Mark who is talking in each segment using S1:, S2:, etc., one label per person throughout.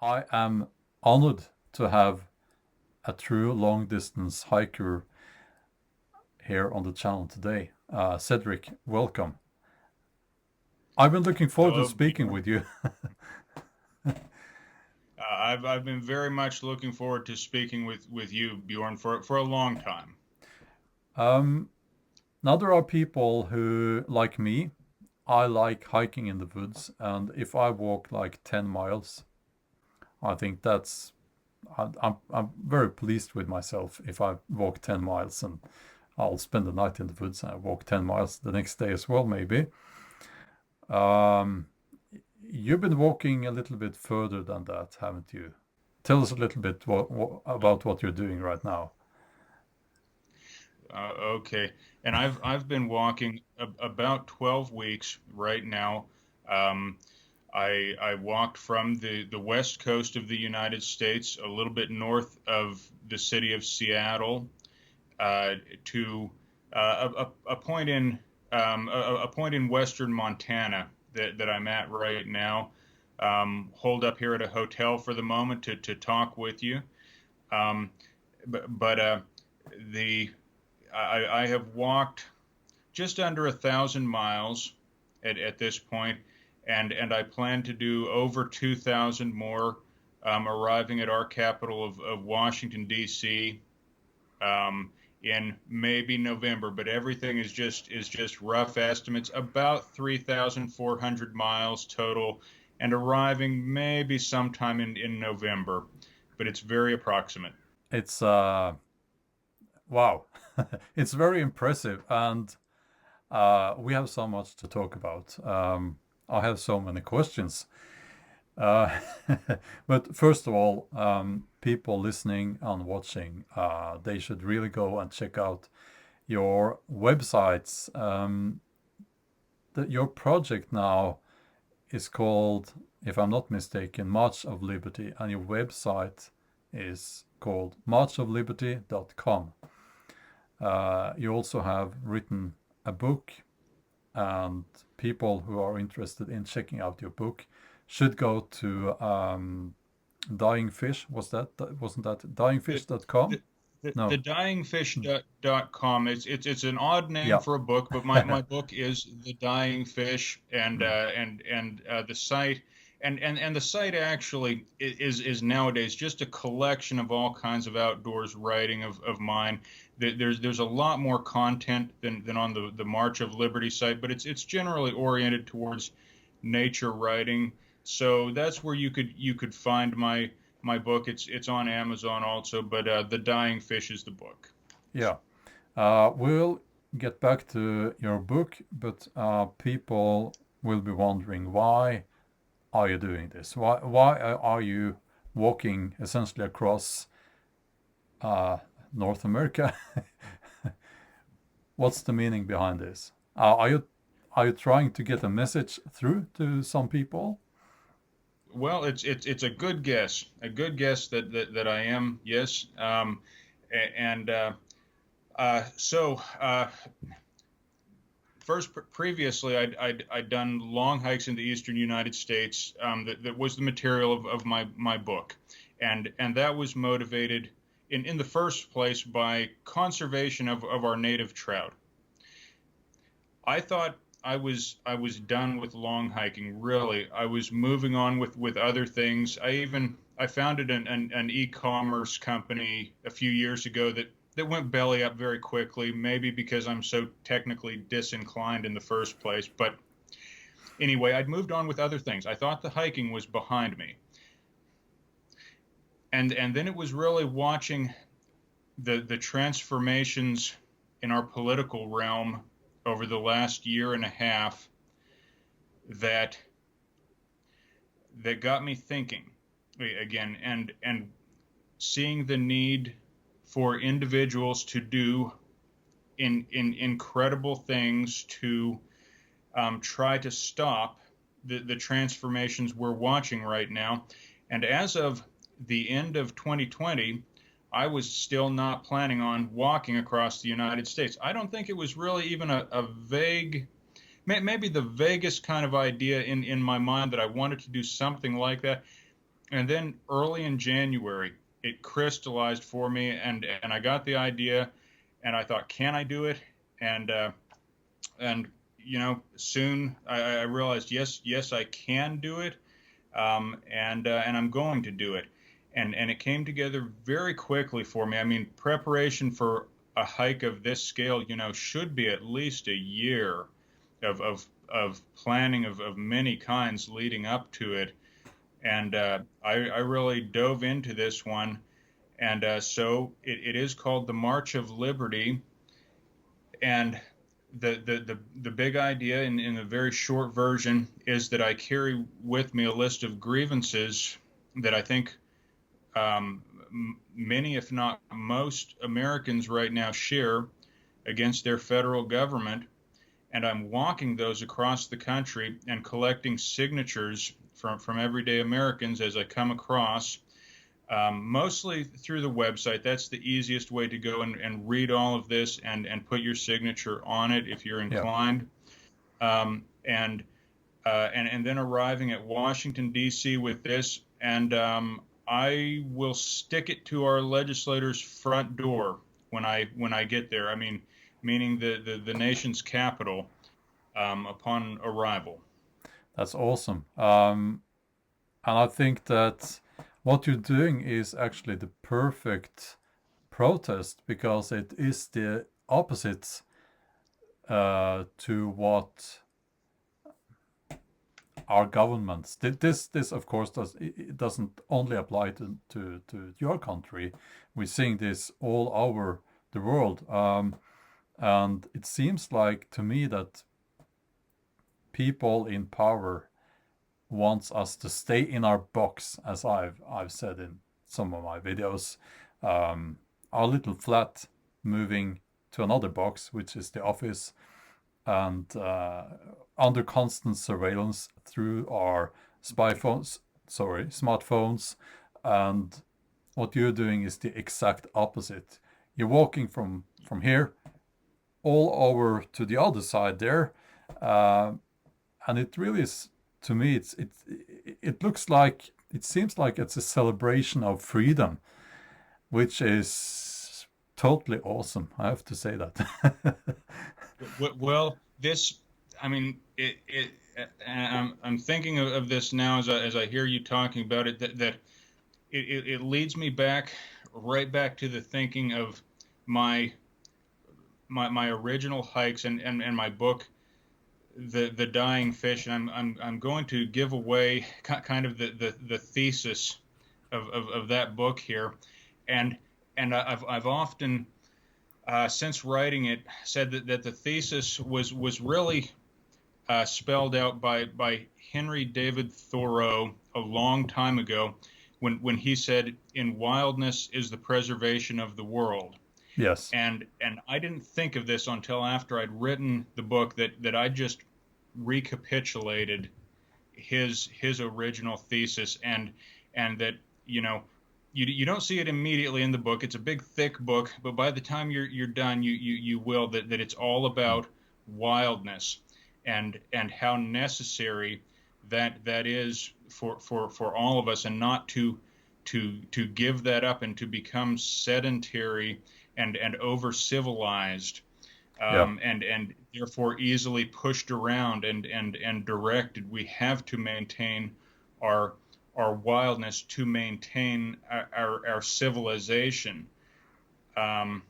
S1: I am honored to have a true long distance hiker here on the channel today. Cedric, welcome. I've been looking forward to
S2: Hello,
S1: speaking
S2: Bjorn.
S1: with you.
S2: I've been very much looking forward to speaking with you, Bjorn, for a long time.
S1: um, Now, there are people who, like me, I like hiking in the woods, and if I walk like 10 miles, I think I'm very pleased with myself if I walk 10 miles and I'll spend the night in the woods and I walk 10 miles the next day as well, maybe. Um, you've been walking a little bit further than that, haven't you? Tell us a little bit about what you're doing right now.
S2: Okay, and I've been walking about 12 weeks right now. Um, I walked from the west coast of the United States, a little bit north of the city of Seattle, to a point in a point in western Montana that I'm at right now. Hold up here at a hotel for the moment to talk with you. Um, but the I have walked just under 1,000 miles at this point, and I plan to do over 2,000 more, arriving at our capital of Washington D.C. Um, in maybe November, but everything is just rough estimates. About 3,400 miles total, and arriving maybe sometime in November, but it's very approximate.
S1: It's wow, it's very impressive, and we have so much to talk about. I have so many questions. Uh, but first of all, people listening and watching, they should really go and check out your websites. Your project now is called, if I'm not mistaken, March of Liberty, and your website is called marchofliberty.com. You also have written a book, and people who are interested in checking out your book should go to Dying Fish. Wasn't that
S2: The
S1: dyingfish.com?
S2: the
S1: No.
S2: dyingfish.com. It's an odd name
S1: Yeah.
S2: for a book, but my book is The Dying Fish, and the site and the site actually is nowadays just a collection of all kinds of outdoors writing of mine. There's a lot more content than on the March of Liberty site, but it's generally oriented towards nature writing. So that's where you could find my book. It's on Amazon also, but The Dying Fish is the book.
S1: Yeah. We'll get back to your book, but people will be wondering, why are you doing this? Why are you walking essentially across uh, North America? What's the meaning behind this? Are you trying to get a message through to some people?
S2: Well, it's a good guess that I am. Yes. And so first, previously, I'd done long hikes in the eastern United States. That was the material of my book, and that was motivated in the first place by conservation of our native trout. I thought I was done with long hiking. Really, I was moving on with other things. I founded an e-commerce company a few years ago that went belly up very quickly. Maybe because I'm so technically disinclined in the first place. But anyway, I'd moved on with other things. I thought the hiking was behind me, and then it was really watching the transformations in our political realm over the last year and a half that that got me thinking again, and seeing the need for individuals to do in incredible things to try to stop the transformations we're watching right now. And as of the end of 2020, I was still not planning on walking across the United States. I don't think it was really even a vague, maybe the vaguest kind of idea in my mind that I wanted to do something like that. And then early in January, it crystallized for me, and I got the idea, and I thought, can I do it? And and soon I realized, yes, I can do it, and I'm going to do it. And it came together very quickly for me. I mean, preparation for a hike of this scale, should be at least a year of planning of many kinds leading up to it. And I really dove into this one. And so it is called the March of Liberty. And the big idea in a very short version is that I carry with me a list of grievances that I think many, if not most, Americans right now share against their federal government. And I'm walking those across the country and collecting signatures from everyday Americans as I come across, mostly through the website. That's the easiest way to go and read all of this and put your signature on it if you're
S1: Yeah,
S2: inclined. And then arriving at Washington D.C. with this, and I will stick it to our legislators' front door when I get there. I mean, meaning the nation's capital, upon arrival.
S1: that's awesome. And I think that what you're doing is actually the perfect protest because it is the opposite to what our governments. This of course it doesn't only apply to your country. We're seeing this all over the world, and it seems like to me that people in power wants us to stay in our box, as I've said in some of my videos. Our little flat moving to another box, which is the office, and under constant surveillance through our spy phones, sorry, smartphones. And what you're doing is the exact opposite. You're walking from here all over to the other side there, uh, and it really is, to me it looks like, it seems like it's a celebration of freedom, which is totally awesome, I have to say that.
S2: Well, this, I mean, and I'm thinking of this now as I hear you talking about it, that it leads me back, right back to the thinking of my my original hikes and my book, the Dying Fish. And I'm going to give away kind of the thesis of that book here. And I've often, since writing it, said that the thesis was really spelled out by Henry David Thoreau a long time ago, when he said, "In wildness is the preservation of the world."
S1: Yes.
S2: And I didn't think of this until after I'd written the book, that I just recapitulated his original thesis, and that, you don't see it immediately in the book. It's a big thick book, but by the time you're done, you will, that it's all
S1: Mm.
S2: about wildness, and how necessary that is for all of us, and not to give that up and to become sedentary and over civilized,
S1: Yeah.
S2: and therefore easily pushed around and directed. We have to maintain our our wildness to maintain our civilization. Um,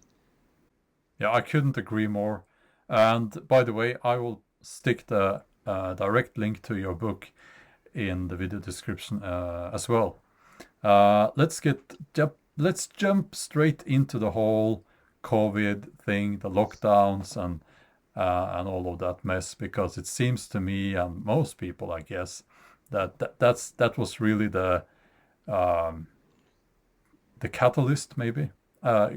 S1: Yeah, I couldn't agree more. And by the way, I will stick the direct link to your book in the video description as well. Let's jump straight into the whole COVID thing, the lockdowns, and all of that mess, because it seems to me and most people, I guess, that was really um, the catalyst, maybe. Uh,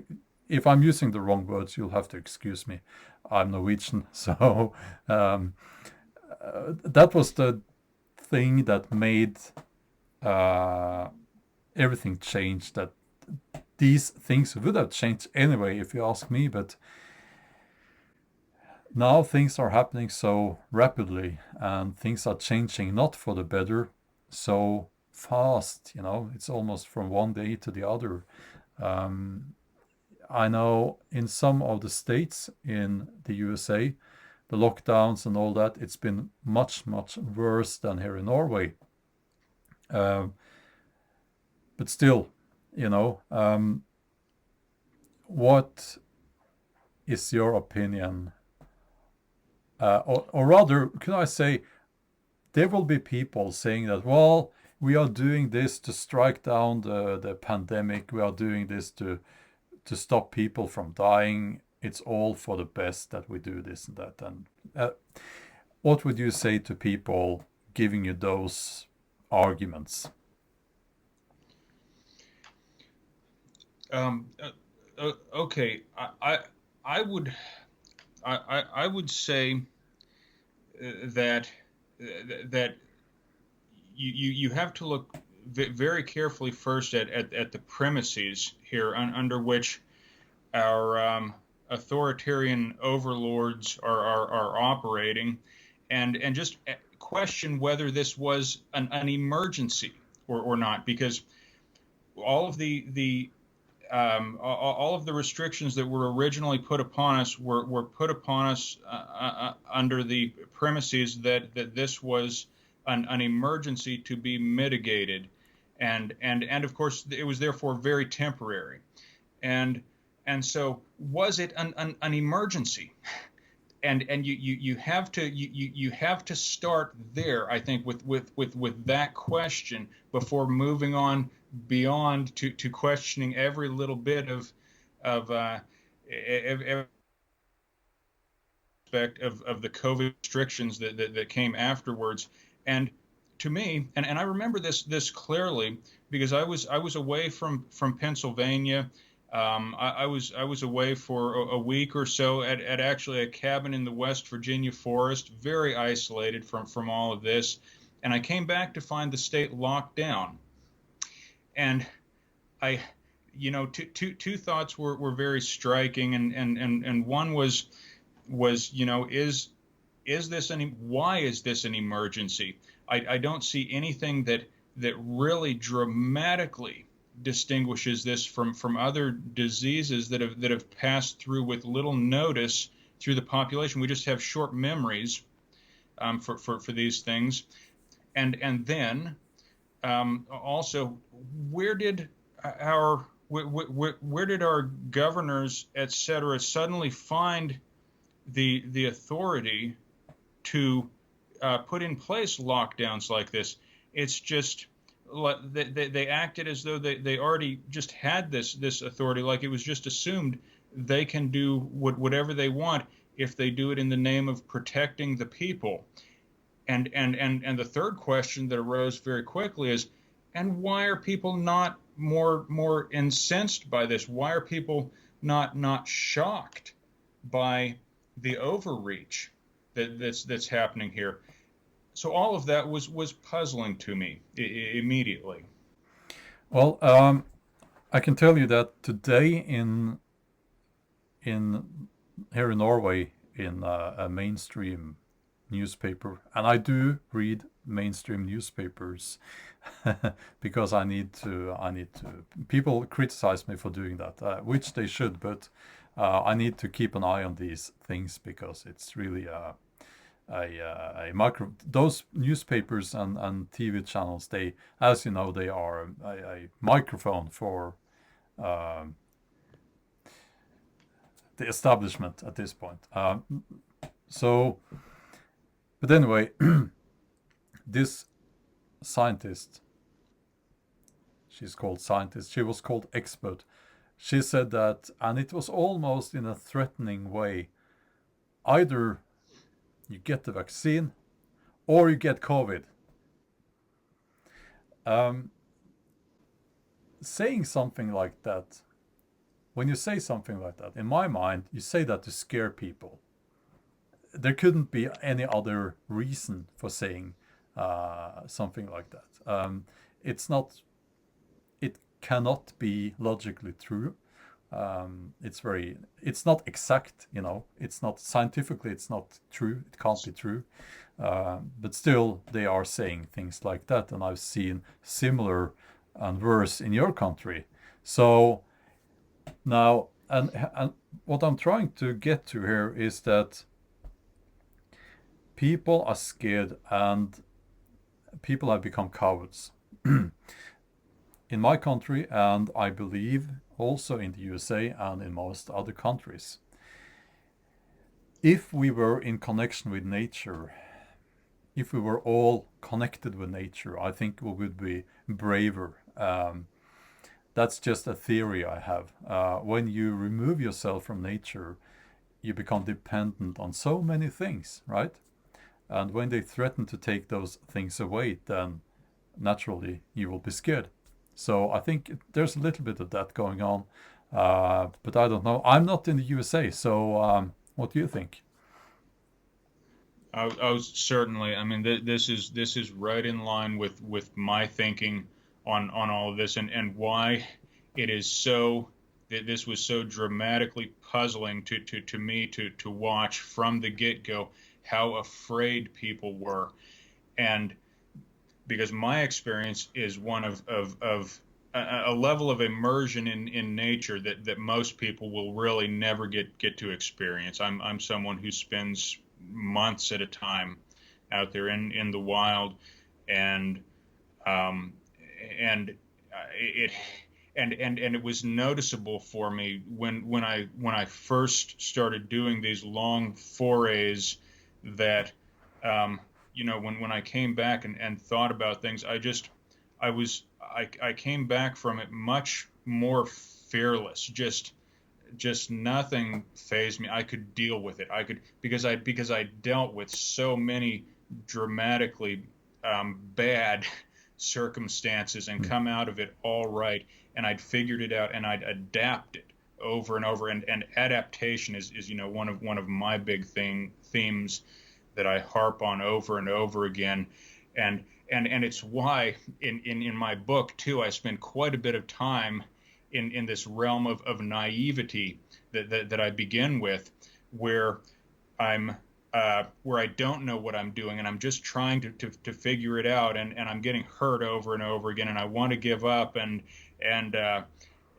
S1: if I'm using the wrong words, you'll have to excuse me. I'm Norwegian, so um, that was the thing that made uh, everything change. That these things would have changed anyway, if you ask me. But now things are happening so rapidly, and things are changing not for the better. So fast. You know, it's almost from one day to the other. Um, I know in some of the states in the USA, the lockdowns and all that, it's been much, much worse than here in Norway. Um, but still, you know, what is your opinion? Or rather, can I say, there will be people saying that, well, we are doing this to strike down the pandemic. We are doing this to stop people from dying. It's all for the best that we do this and that. And what would you say to people giving you those arguments?
S2: Um, okay, I would I would say that that you have to look very carefully first at the premises here under which our authoritarian overlords are operating, and just question whether this was an emergency or not, because all of all of the restrictions that were originally put upon us were put upon us under the premises that this was an emergency to be mitigated, and of course it was therefore very temporary, and and so was it an emergency? And you have to you have to start there, I think, with that question before moving on beyond to questioning every little bit of every aspect of the COVID restrictions that came afterwards. And to me, and I remember this clearly because I was away from Pennsylvania. I was away for a week or so at actually a cabin in the West Virginia forest, very isolated from all of this. And I came back to find the state locked down. And I, two thoughts were very striking, and one was is this any why is this an emergency? I don't see anything that really dramatically distinguishes this from other diseases that have passed through with little notice through the population. We just have short memories for these things, and then also, where did where did our governors, et cetera, suddenly find the authority to put in place lockdowns like this? It's just they acted as though they already just had this authority, like it was just assumed they can do whatever they want if they do it in the name of protecting the people. And the third question that arose very quickly is, and why are people not more incensed by this? Why are people not shocked by the overreach that's happening here? So all of that was puzzling to me immediately.
S1: Well, I can tell you that today in here in Norway, in a mainstream newspaper, and I do read mainstream newspapers because I need to. People criticize me for doing that, which they should, but I need to keep an eye on these things because it's really a micro. Those newspapers and TV channels, they, as you know, they are a microphone for um the establishment at this point. So, but anyway, this scientist, she's called scientist, she was called expert. She said that, and it was almost in a threatening way, either you get the vaccine or you get COVID. Um, saying something like that, when you say something like that, in my mind, you say that to scare people. There couldn't be any other reason for saying something like that. It's not. It cannot be logically true it's not exact, it's not scientifically, it's not true, it can't be true. But still, they are saying things like that, and I've seen similar and worse in your country. So now, and what I'm trying to get to here is that people are scared and people have become cowards. In my country, and I believe also in the USA and in most other countries, if we were in connection with nature, if we were all connected with nature, I think we would be braver. That's just a theory I have. When you remove yourself from nature, you become dependent on so many things, right? And when they threaten to take those things away, then naturally you will be scared. So I think there's a little bit of that going on. But I don't know. I'm not in the USA, so what do you think?
S2: I was certainly. I mean, this is right in line with my thinking on all of this, and why it is so. This was so dramatically puzzling to me to watch from the get go how afraid people were, and because my experience is one of a level of immersion in nature that most people will really never get to experience. I'm someone who spends months at a time out there in the wild, and um, and it and it was noticeable for me when I first started doing these long forays that when I came back and thought about things, I came back from it much more fearless. Just nothing phased me. I could deal with it. I could because I dealt with so many dramatically bad circumstances and
S1: Hmm.
S2: come out of it all right. And I'd figured it out and I'd adapted over and over. And adaptation is one of my big themes that I harp on over and over again. And and it's why in my book too I spend quite a bit of time in this realm of naivety that I begin with, where I'm where I don't know what I'm doing and I'm just trying to figure it out, and I'm getting hurt over and over again and I want to give up, and uh,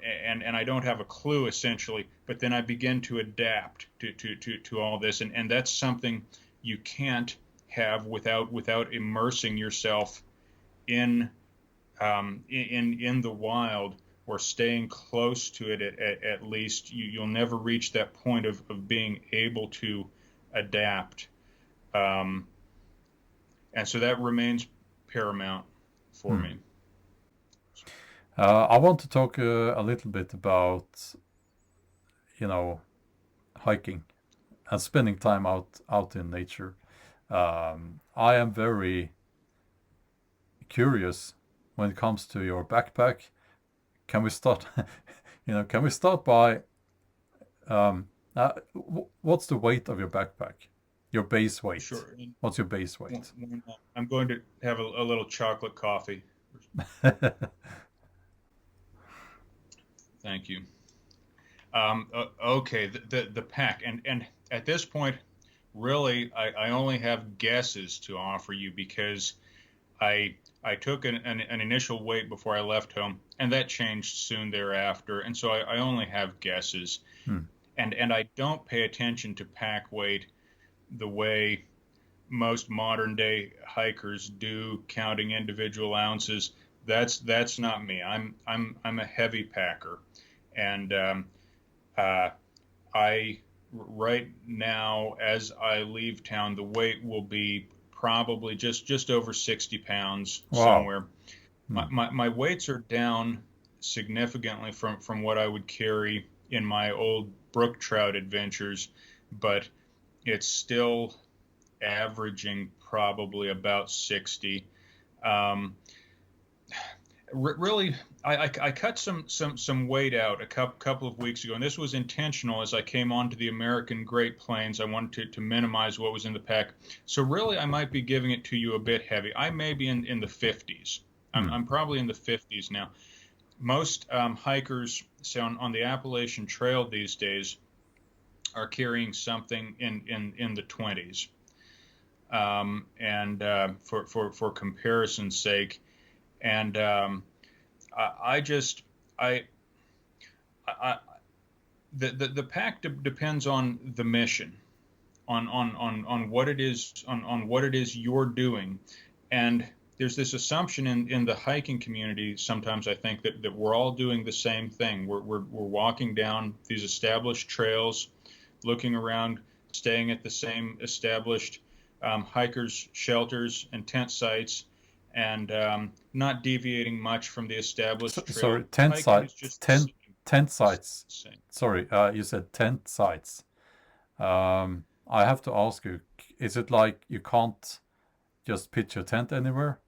S2: and I don't have a clue essentially, but then I begin to adapt to all this, and that's something you can't have without immersing yourself in in the wild, or staying close to it at least. You'll never reach that point of being able to adapt, um, and so that remains paramount for
S1: Hmm.
S2: me.
S1: I want to talk a little bit about, you know, hiking and spending time out in nature. I am very curious when it comes to your backpack. Can we start? Can we start by what's the weight of your backpack? Your base weight.
S2: Sure.
S1: What's your base weight?
S2: I'm going to have a little chocolate coffee. Thank you. Okay, the pack, and at this point, really, I only have guesses to offer you, because I took an initial weight before I left home, and that changed soon thereafter, and so I only have guesses,
S1: Hmm.
S2: and I don't pay attention to pack weight the way most modern day hikers do, counting individual ounces. That's not me. I'm a heavy packer, and uh, I right now, as I leave town, the weight will be probably just over 60 pounds
S1: Wow.
S2: somewhere.
S1: Hmm.
S2: My weights are down significantly from what I would carry in my old brook trout adventures, but it's still averaging probably about 60. Um, Really, I cut some weight out a couple of weeks ago, and this was intentional. As I came onto the American Great Plains, I wanted to minimize what was in the pack. So really, I might be giving it to you a bit heavy. I may be in the 50s. I'm,
S1: Hmm.
S2: I'm probably in the 50s now. most hikers, say on the Appalachian Trail these days, are carrying something in the 20s. And for comparison's sake, and I just I the pack depends on the mission, on what it is, on what it is you're doing. And there's this assumption in the hiking community sometimes, I think, that we're all doing the same thing. We're walking down these established trails, looking around, staying at the same established hikers shelters and tent sites, and not deviating much from the established
S1: Sorry,
S2: trail.
S1: tent
S2: Hiking is
S1: sites,
S2: just the same.
S1: tent
S2: It's
S1: sites.
S2: the same.
S1: Sorry, you said tent sites. I have to ask you, is it like you can't just pitch your tent anywhere?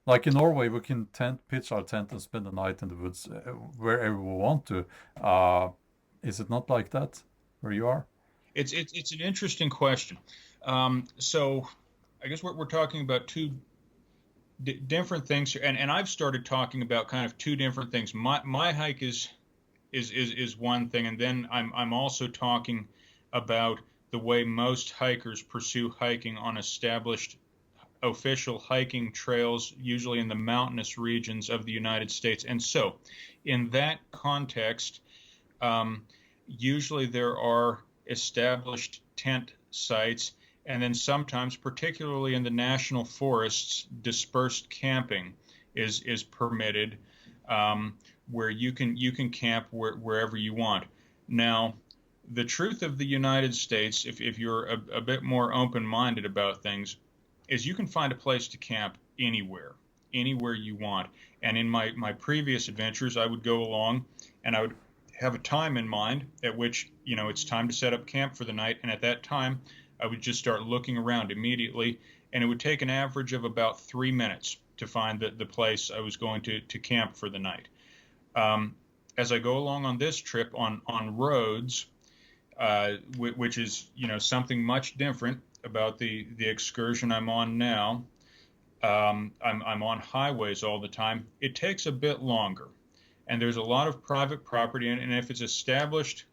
S1: Like in Norway, we can pitch our tent and spend the night in the woods wherever we want to. Uh, is it not like that where you are?
S2: It's an interesting question. So I guess we're talking about two different things here, and I've started talking about kind of two different things. My hike is one thing, and then I'm also talking about the way most hikers pursue hiking on established official hiking trails, usually in the mountainous regions of the United States. And so, in that context, um, usually there are established tent sites, and then sometimes, particularly in the national forests, dispersed camping is permitted, where you can camp wherever you want. Now, the truth of the United States, if you're a bit more open-minded about things, is you can find a place to camp anywhere you want. And in my previous adventures, I would go along and I would have a time in mind at which, it's time to set up camp for the night. And at that time, I would just start looking around immediately. And it would take an average of about 3 minutes to find the place I was going to camp for the night. As I go along on this trip on roads, which is, something much different about the excursion I'm on now. I'm on highways all the time. It takes a bit longer, and there's a lot of private property, and if it's established,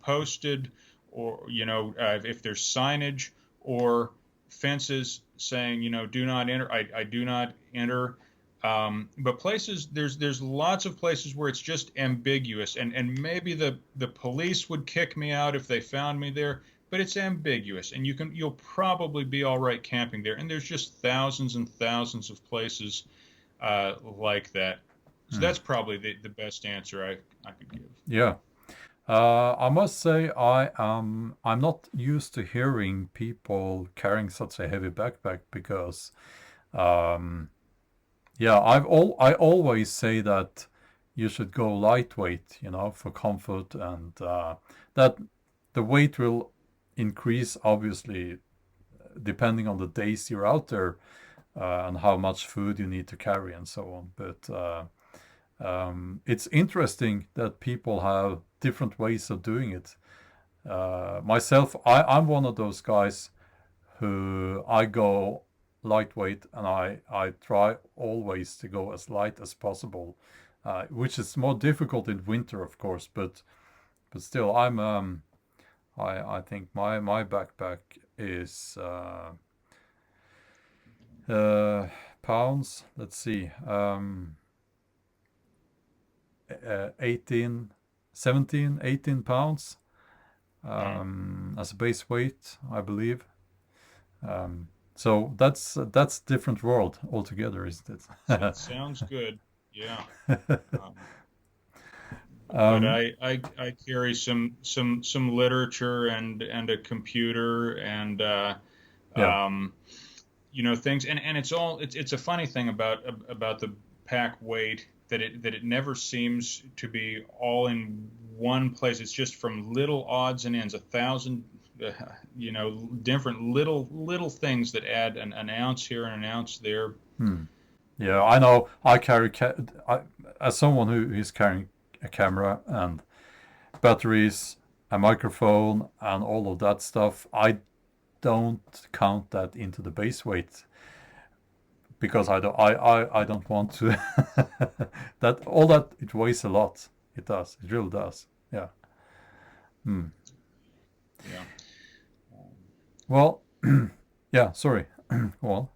S2: posted, or if there's signage or fences saying, do not enter, I do not enter. But places, there's lots of places where it's just ambiguous, and maybe the police would kick me out if they found me there, but it's ambiguous, and you'll probably be all right camping there. And there's just thousands and thousands of places like that. So
S1: Hmm.
S2: that's probably the best answer I could give.
S1: Yeah. I must say I'm not used to hearing people carrying such a heavy backpack because um, yeah, I always say that you should go lightweight, for comfort and that the weight will increase obviously depending on the days you're out there and how much food you need to carry and so on. But it's interesting that people have different ways of doing it. Myself, I'm one of those guys who I go lightweight and I try always to go as light as possible, which is more difficult in winter, of course, but still, I think my backpack is pounds. Let's see, 18, 17, 18 pounds
S2: Hmm.
S1: as a base weight, I believe. So that's different world altogether, isn't
S2: It
S1: it?
S2: sounds good. Yeah. Um, but
S1: um,
S2: I carry some literature and a computer and
S1: yeah.
S2: um, things, and it's a funny thing about the pack weight, that it never seems to be all in one place. It's just from little odds and ends, 1,000 different little things that add an ounce here and an ounce there.
S1: Hmm. Yeah, I know. As someone who is carrying a camera and batteries, a microphone, and all of that stuff, I don't count that into the base weight. because I don't want to that all that it weighs a lot. It does. It really does. Yeah. Hmm.
S2: Yeah. Um,
S1: Well, yeah. Sorry. Well,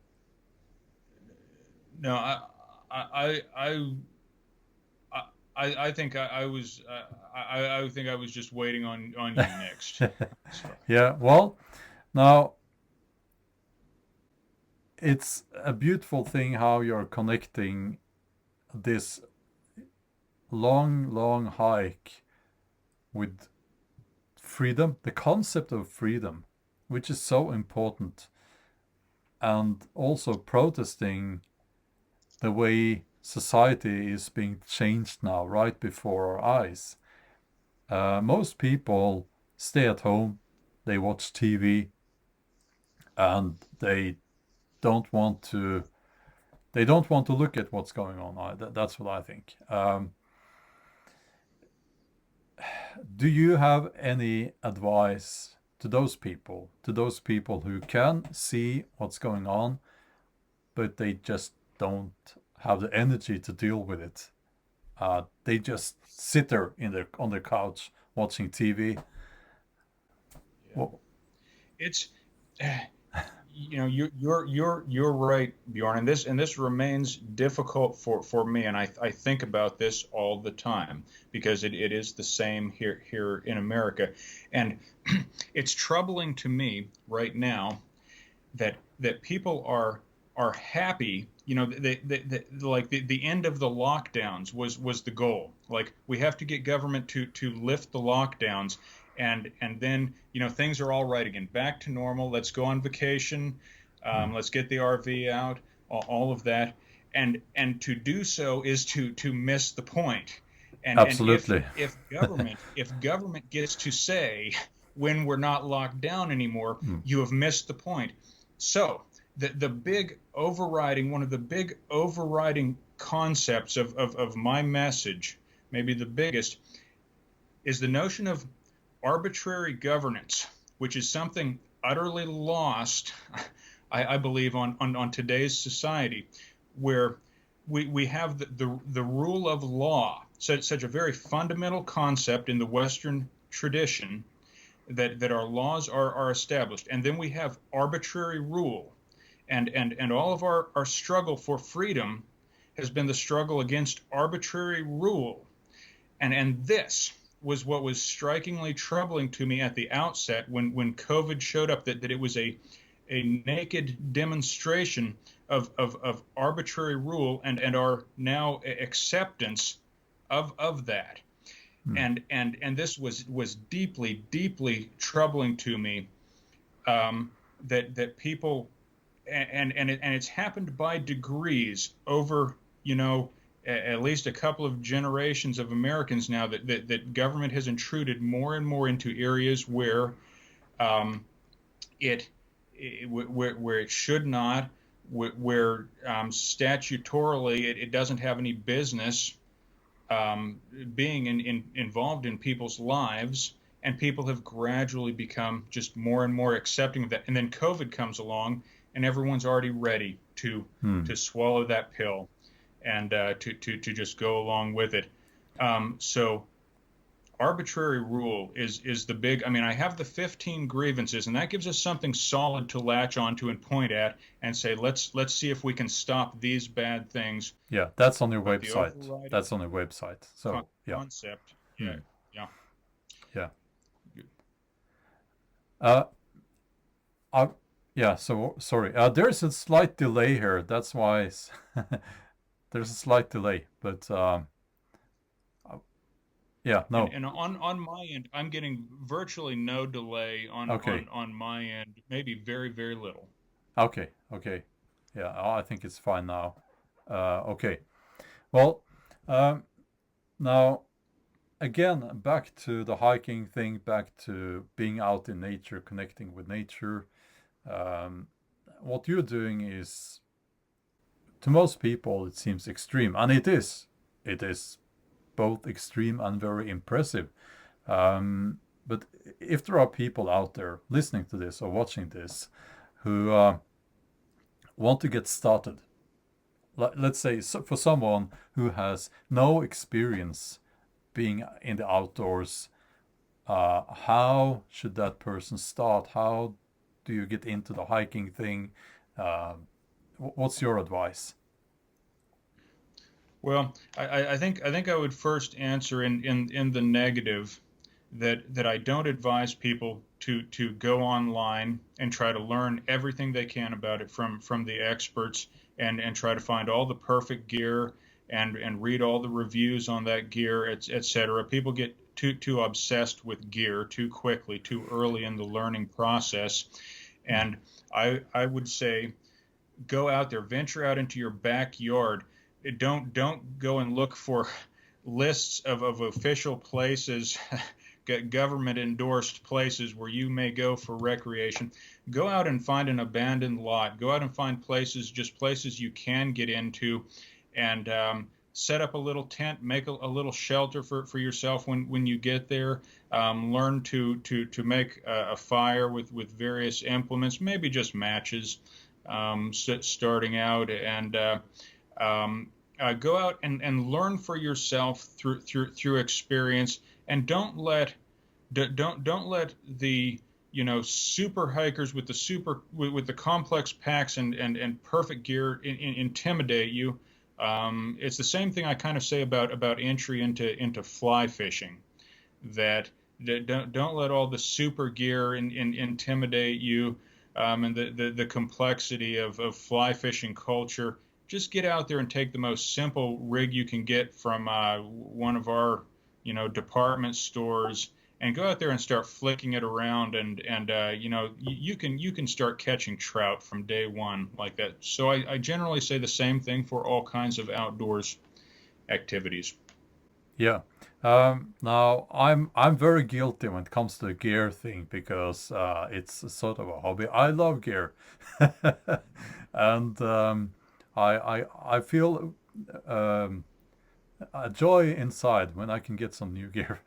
S2: no, I I, I think I was I think I was just waiting on you next. So
S1: yeah. Well, now it's a beautiful thing how you're connecting this long hike with freedom, the concept of freedom, which is so important, and also protesting the way society is being changed now, right before our eyes. Most people stay at home, they watch TV, and don't want to they don't want to look at what's going on. That's what I think. Do you have any advice to those people who can see what's going on, but they just don't have the energy to deal with it? They just sit there on their couch watching TV.
S2: yeah,
S1: Well,
S2: it's you know you're right, Bjorn, and this remains difficult for me, and I think about this all the time because it is the same here in America, and it's troubling to me right now that people are happy. You know, like the end of the lockdowns was the goal. Like we have to get government to lift the lockdowns, and then things are all right again, back to normal. Let's go on vacation. Let's get the RV out. All of that, and to do so is to miss the point. And
S1: absolutely.
S2: if government gets to say when we're not locked down anymore,
S1: Mm,
S2: you have missed the point. So the big overriding, one of the big overriding concepts of my message, maybe the biggest, is the notion of arbitrary governance, which is something utterly lost, I believe, on today's society, where we have the rule of law, such a very fundamental concept in the Western tradition, that our laws are established. And then we have arbitrary rule. And all of our struggle for freedom has been the struggle against arbitrary rule. And this was what was strikingly troubling to me at the outset when COVID showed up, that it was a naked demonstration of arbitrary rule and our now acceptance of that.
S1: mm,
S2: And this was deeply troubling to me, that people, and it's happened by degrees over at least a couple of generations of Americans now, that government has intruded more and more into areas where um, it, where it should not, where statutorily it doesn't have any business being involved in people's lives, and people have gradually become just more and more accepting of that. And then COVID comes along, and everyone's already ready
S1: mm.
S2: to swallow that pill and to just go along with it. So arbitrary rule is the big. I mean, I have the 15 grievances, and that gives us something solid to latch onto and point at and say, let's see if we can stop these bad things.
S1: Yeah, that's on your
S2: But the
S1: website.
S2: overriding
S1: That's on your website. So yeah.
S2: concept. Yeah,
S1: Mm,
S2: yeah.
S1: yeah. Uh, I, yeah. So sorry. There's a slight delay here. That's why there's a slight delay. But uh, yeah. No.
S2: And on my end, I'm getting virtually no delay
S1: Okay.
S2: on my end, maybe very little.
S1: Okay. Okay. Yeah. I think it's fine now. Okay. Well, um, now again, back to the hiking thing, back to being out in nature, connecting with nature. Um, what you're doing is, to most people, it seems extreme, and it is. It is both extreme and very impressive. But if there are people out there listening to this or watching this who want to get started, let's say for someone who has no experience being in the outdoors, how should that person start? How do you get into the hiking thing? Uh, what's your advice?
S2: Well, I think I would first answer in the negative that I don't advise people to go online and try to learn everything they can about it from the experts and try to find all the perfect gear and read all the reviews on that gear, et cetera. People get too obsessed with gear too quickly, too early in the learning process.
S1: Mm.
S2: And I would say go out there, venture out into your backyard. Don't go and look for lists of official places, government endorsed places where you may go for recreation. Go out and find an abandoned lot. Go out and find places, just places you can get into, and set up a little tent, make a little shelter for yourself when you get there. Learn to make a fire with various implements, maybe just matches, starting out, and um, go out and learn for yourself through experience, and don't let the super hikers with the with the complex packs and perfect gear intimidate you. It's the same thing I kind of say about entry into fly fishing, that don't let all the super gear intimidate you, and the complexity of fly fishing culture. Just get out there and take the most simple rig you can get from one of our department stores, and go out there and start flicking it around, and you can start catching trout from day one like that. So I generally say the same thing for all kinds of outdoors activities.
S1: Yeah. Now I'm very guilty when it comes to the gear thing because it's sort of a hobby. I love gear, and I feel um, a joy inside when I can get some new gear.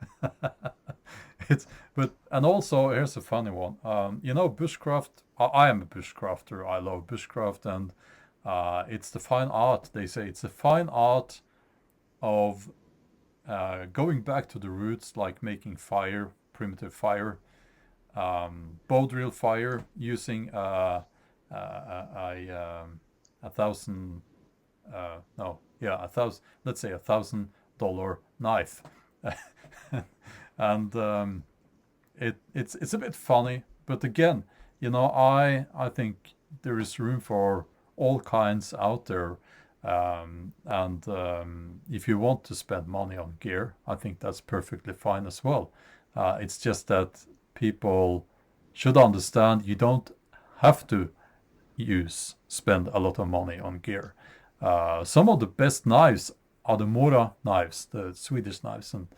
S1: It's but and also here's a funny one. Bushcraft. I am a bushcrafter. I love bushcraft, and it's the fine art. They say it's the fine art of going back to the roots, like making fire, primitive fire, bow drill fire, using a thousand, no, yeah, a thousand, let's say $1,000 knife, and it's a bit funny, but again, I think there is room for all kinds out there. And if you want to spend money on gear, I think that's perfectly fine as well. It's just that people should understand you don't have to spend a lot of money on gear. Some of the best knives are the Mora knives, the Swedish knives, and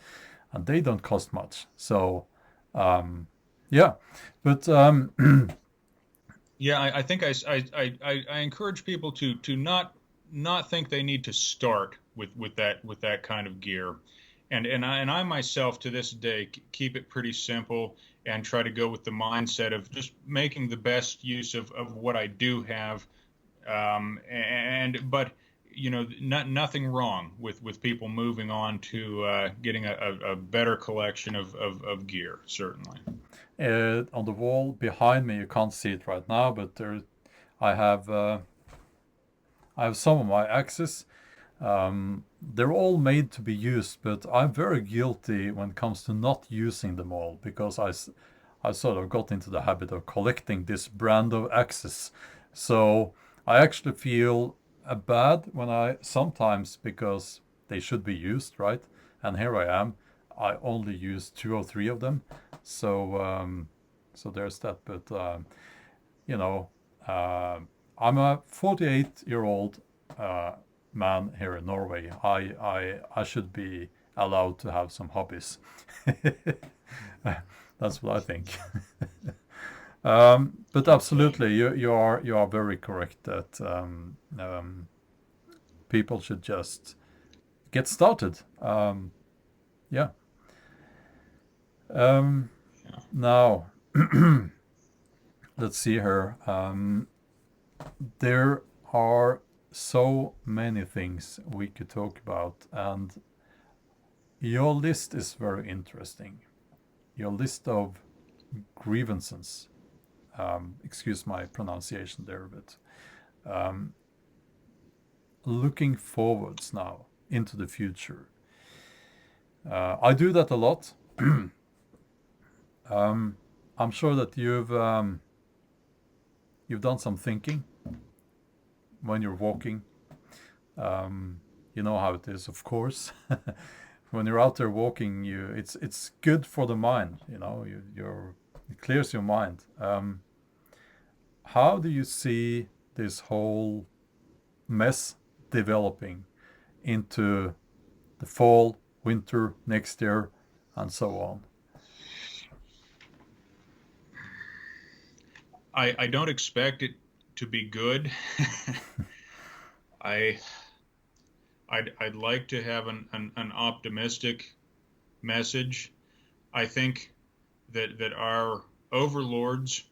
S1: they don't cost much. So, um, yeah, but
S2: Yeah, I think I encourage people to not think they need to start with that kind of gear, and I myself to this day keep it pretty simple and try to go with the mindset of just making the best use of what I do have, and but nothing wrong with people moving on to getting a better collection of gear, certainly.
S1: on the wall behind me, you can't see it right now, but I have uh, I have some of my axes. They're all made to be used, but I'm very guilty when it comes to not using them all because I sort of got into the habit of collecting this brand of axes. So I actually feel bad when I sometimes, because they should be used, right? And here I am. I only use two or three of them. So there's that. But you know, uh, I'm a 48-year-old uh, man here in Norway. I should be allowed to have some hobbies. That's what I think. But
S2: Okay.
S1: absolutely, you are very correct that people should just get started. Yeah. Um,
S2: Yeah.
S1: Now, let's see here. There are so many things we could talk about, and your list is very interesting. Your list of grievances. Excuse my pronunciation there, but looking forwards now into the future. I do that a lot. I'm sure that you've done some thinking when you're walking. You know how it is, of course. When you're out there walking, it's good for the mind. You know, it clears your mind. How do you see this whole mess developing into the fall, winter, next year, and so on?
S2: I don't expect it to be good. I I'd like to have an optimistic message. I think that our overlords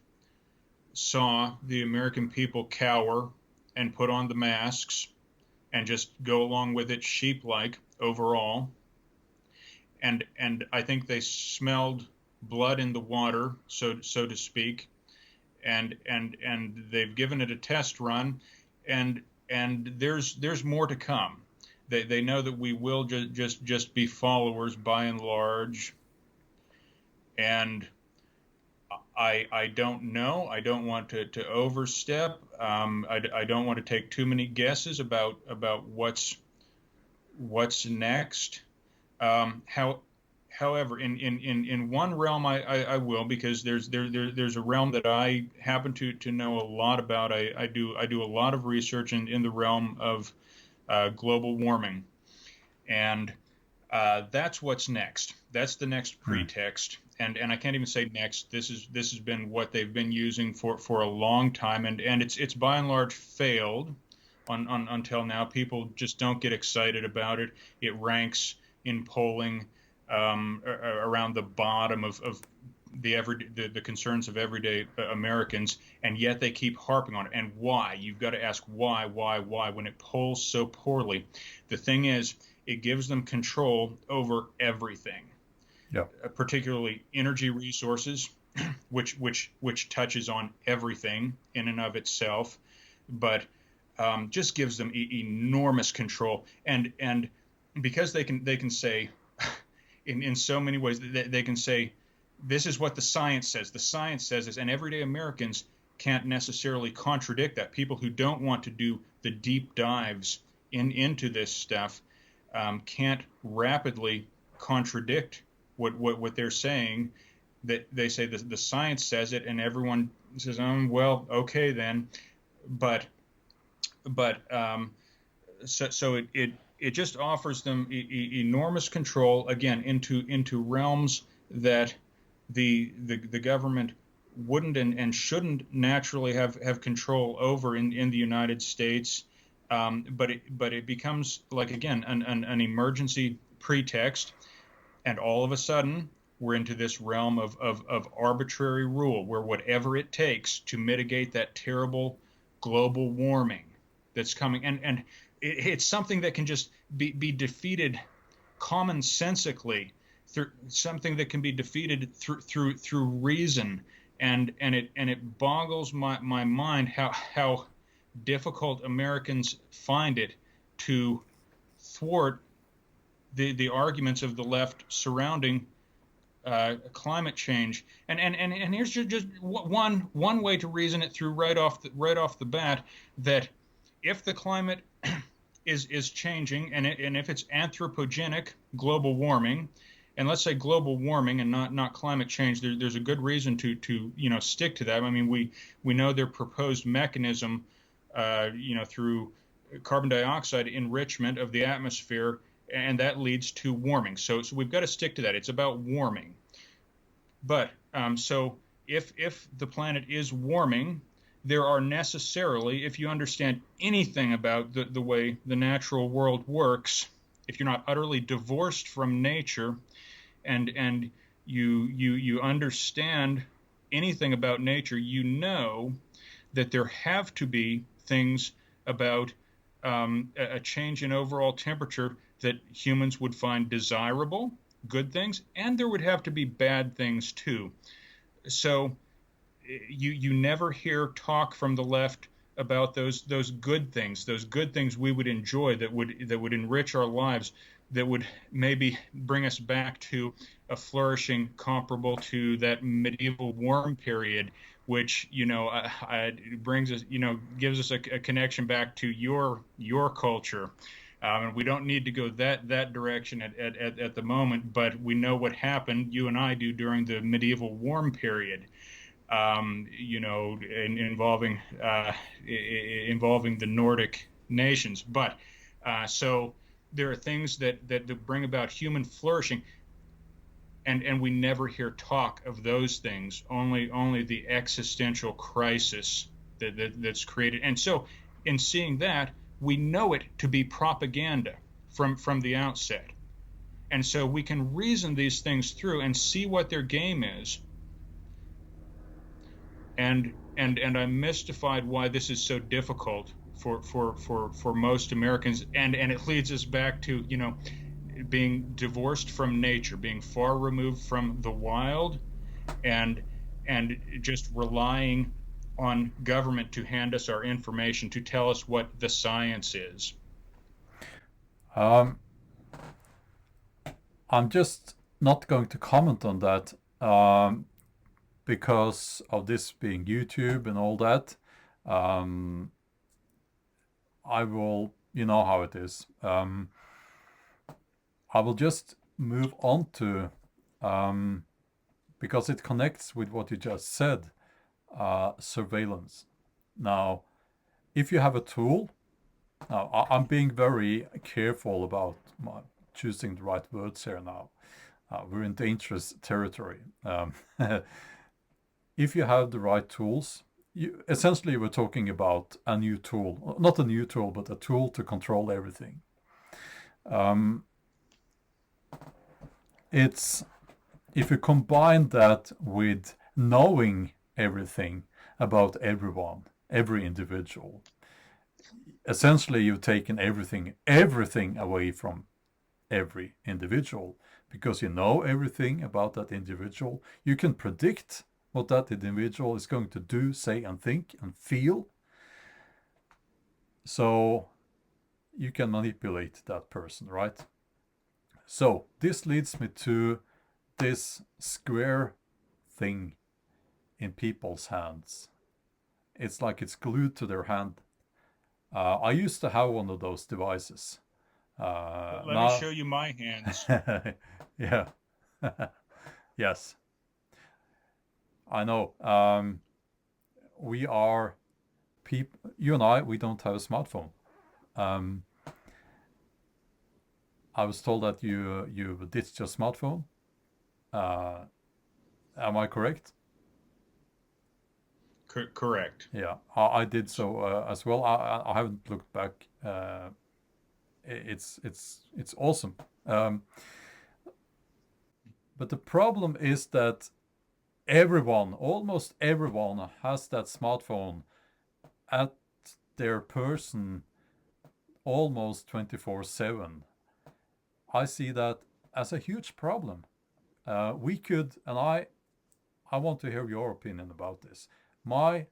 S2: saw the American people cower and put on the masks and just go along with it sheep-like overall. And I think they smelled blood in the water, so to speak, and they've given it a test run, and there's more to come. They know that we will just be followers by and large, and I don't know. I don't want to overstep. I don't want to take too many guesses about what's next. However, in one realm, I will, because there's a realm that I happen to know a lot about. I do a lot of research in the realm of global warming, and that's what's next. That's the next pretext, and I can't even say next. This has been what they've been using for a long time, and it's by and large failed until now. People just don't get excited about it. It ranks in polling around the bottom of the concerns of everyday Americans, and yet they keep harping on it. And why? You've got to ask why when it polls so poorly. The thing is, it gives them control over everything,
S1: Yeah.
S2: particularly energy resources, which touches on everything in and of itself, but just gives them enormous control. And because they can say in so many ways, they can say, this is what the science says. The science says this, and everyday Americans can't necessarily contradict that. People who don't want to do the deep dives into this stuff can't rapidly contradict what they're saying. That they say the science says it, and everyone says, well, okay then. But so it just offers them enormous control, again, into realms that the government wouldn't and shouldn't naturally have control over in the United States. But it becomes, like, again, an emergency pretext, and all of a sudden we're into this realm of arbitrary rule, where whatever it takes to mitigate that terrible global warming that's coming, and it's something that can just be defeated commonsensically, through something that can be defeated through reason, and it boggles my mind how difficult Americans find it to thwart the arguments of the left surrounding climate change. And here's just one way to reason it through right off the bat, that if the climate is changing, and if it's anthropogenic global warming, and let's say global warming and not climate change, there's a good reason to stick to that. I mean, we know their proposed mechanism, through carbon dioxide enrichment of the atmosphere, and that leads to warming. So we've got to stick to that. It's about warming. But so if the planet is warming, there are necessarily, if you understand anything about the way the natural world works, if you're not utterly divorced from nature, and you understand anything about nature, you know that there have to be things about a change in overall temperature that humans would find desirable, good things, and there would have to be bad things too. So you never hear talk from the left about those good things we would enjoy, that would enrich our lives, that would maybe bring us back to a flourishing comparable to that medieval warm period, which brings us, gives us a connection back to your culture. And we don't need to go that direction at the moment, but we know what happened, you and I do, during the medieval warm period, involving involving the Nordic nations. But so there are things that bring about human flourishing, and we never hear talk of those things. Only the existential crisis that's created. And so, in seeing that, we know it to be propaganda from the outset. And so we can reason these things through and see what their game is. And I'm mystified why this is so difficult for most Americans. And it leads us back to, being divorced from nature, being far removed from the wild, and just relying on government to hand us our information, to tell us what the science is.
S1: Um, I'm just not going to comment on that, because of this being YouTube and all that. Um, I will, you know how it is. I will just move on to, because it connects with what you just said, surveillance. Now, if you have a tool, now I'm being very careful about choosing the right words here now. We're in dangerous territory. If you have the right tools, essentially we're talking about a new tool, not a new tool, but a tool to control everything. It's if you combine that with knowing everything about everyone, every individual, essentially you've taken everything away from every individual, because you know everything about that individual. You can predict what that individual is going to do, say, and think and feel. So you can manipulate that person, right? So this leads me to this square thing in people's hands. It's like it's glued to their hand. I used to have one of those devices.
S2: Let me show you my hands.
S1: Yeah. Yes. I know. We are people. You and I. We don't have a smartphone. Um, I was told that you ditched your smartphone. Uh, am I correct?
S2: Correct.
S1: Yeah, I did so as well. I haven't looked back. It's awesome. Um, but the problem is that everyone, almost everyone, has that smartphone at their person almost 24/7. I see that as a huge problem. We could, and I want to hear your opinion about this. I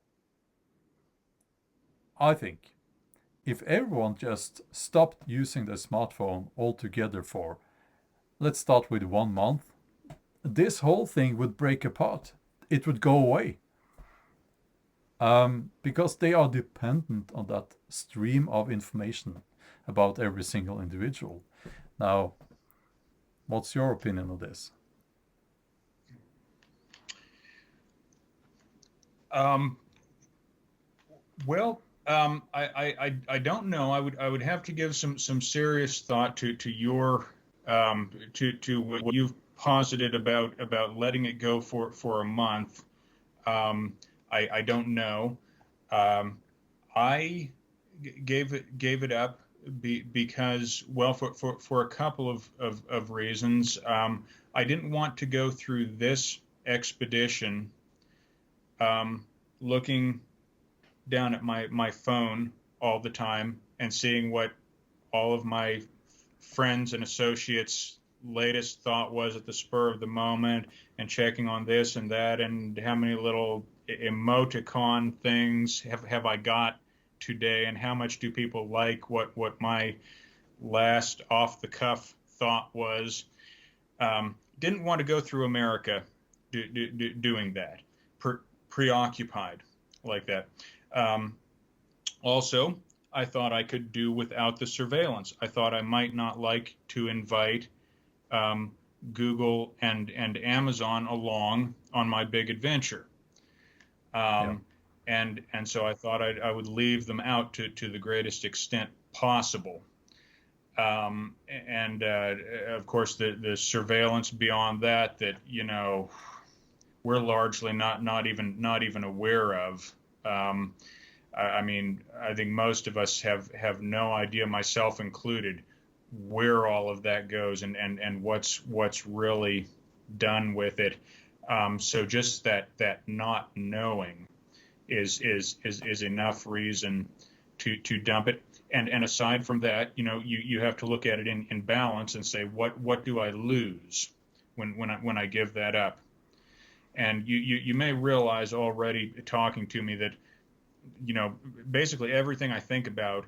S1: think if everyone just stopped using the smartphone altogether for, let's start with 1 month, this whole thing would break apart. It would go away. Because they are dependent on that stream of information about every single individual. Now, what's your opinion on this?
S2: Well, I don't know. I would have to give some serious thought to your to what you've posited about letting it go for a month. I don't know. I gave it up because, well, for a couple of reasons. I didn't want to go through this expedition looking down at my phone all the time, and seeing what all of my friends and associates' latest thought was at the spur of the moment, and checking on this and that, and how many little emoticon things have I got today, and how much do people like what my last off the cuff thought was. Didn't want to go through America doing that, preoccupied like that. Um, Also, I thought I could do without the surveillance. I thought I might not like to invite um, Google and Amazon along on my big adventure.
S1: Yeah.
S2: Um, and so I thought I would leave them out to the greatest extent possible. And of course, the surveillance beyond that, we're largely not even aware of. Um, I mean, I think most of us have no idea, myself included, where all of that goes, and what's really done with it. So just that not knowing is enough reason to dump it. And aside from that, you have to look at it in balance and say, what do I lose when I give that up? And you may realize already talking to me that basically everything I think about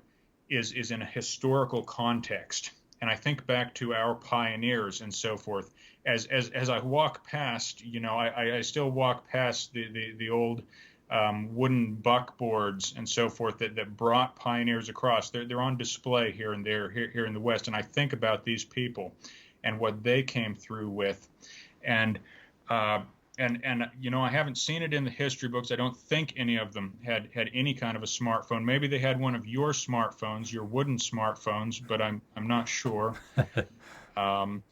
S2: is in a historical context. And I think back to our pioneers and so forth. As I walk past, I still walk past the old wooden buckboards and so forth that brought pioneers across. They're on display here and there here in the West. And I think about these people and what they came through with. And uh, I haven't seen it in the history books. I don't think any of them had any kind of a smartphone. Maybe they had one of your smartphones, your wooden smartphones, but I'm not sure. Um,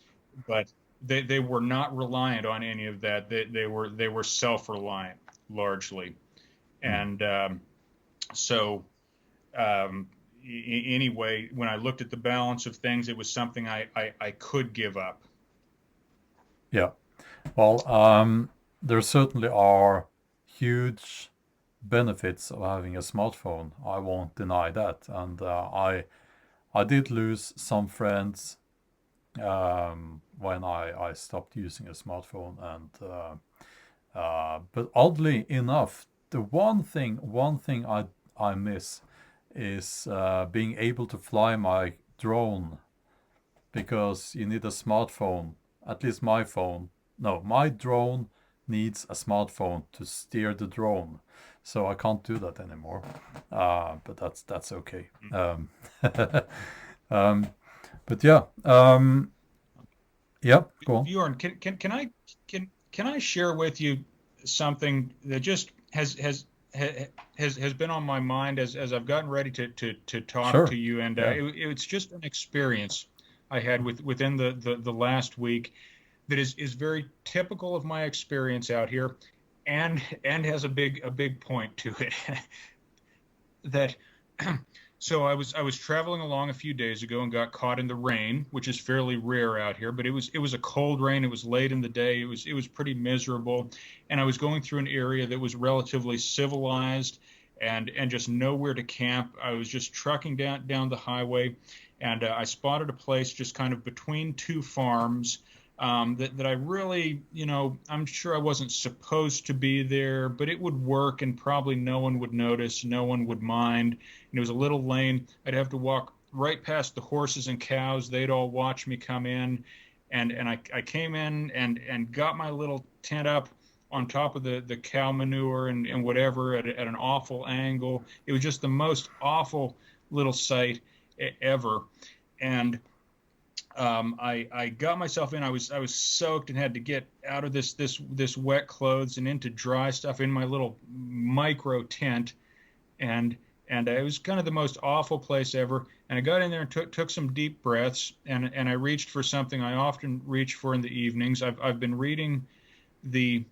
S2: but they were not reliant on any of that. They were self-reliant largely,
S1: Mm.
S2: and so um, anyway, when I looked at the balance of things, it was something I could give up.
S1: Yeah. Well, there certainly are huge benefits of having a smartphone. I won't deny that. And I did lose some friends when I stopped using a smartphone. And but oddly enough, the one thing I miss is being able to fly my drone, because you need a smartphone. At least my phone. No, my drone needs a smartphone to steer the drone, so I can't do that anymore. But that's okay. Um, but yeah, yeah. Go on.
S2: Bjorn, can I share with you something that just has been on my mind as I've gotten ready to talk to
S1: Sure.
S2: you, and
S1: Yeah.
S2: it's just an experience I had within the last week that is very typical of my experience out here, and has a big point to it. That so I was traveling along a few days ago and got caught in the rain, which is fairly rare out here, but it was a cold rain. It was late in the day. It was pretty miserable, and I was going through an area that was relatively civilized and just nowhere to camp. I was just trucking down the highway, and I spotted a place just kind of between two farms. That I really, I'm sure I wasn't supposed to be there, but it would work and probably no one would notice, no one would mind. And it was a little lane. I'd have to walk right past the horses and cows. They'd all watch me come in. And I came in and got my little tent up on top of the cow manure and whatever at an awful angle. It was just the most awful little sight ever. And I got myself in. I was soaked and had to get out of this wet clothes and into dry stuff in my little micro tent, and it was kind of the most awful place ever. And I got in there and took some deep breaths, and I reached for something I often reach for in the evenings. I've been reading the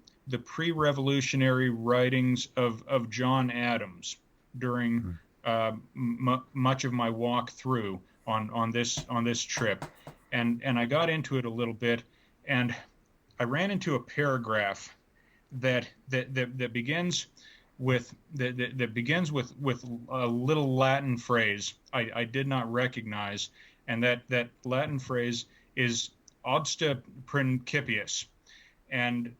S2: pre-revolutionary writings of John Adams during
S1: Mm.
S2: much of my walk through on this trip, and I got into it a little bit, and I ran into a paragraph that begins. that begins with a little Latin phrase I did not recognize, and that Latin phrase is obsta principiis, and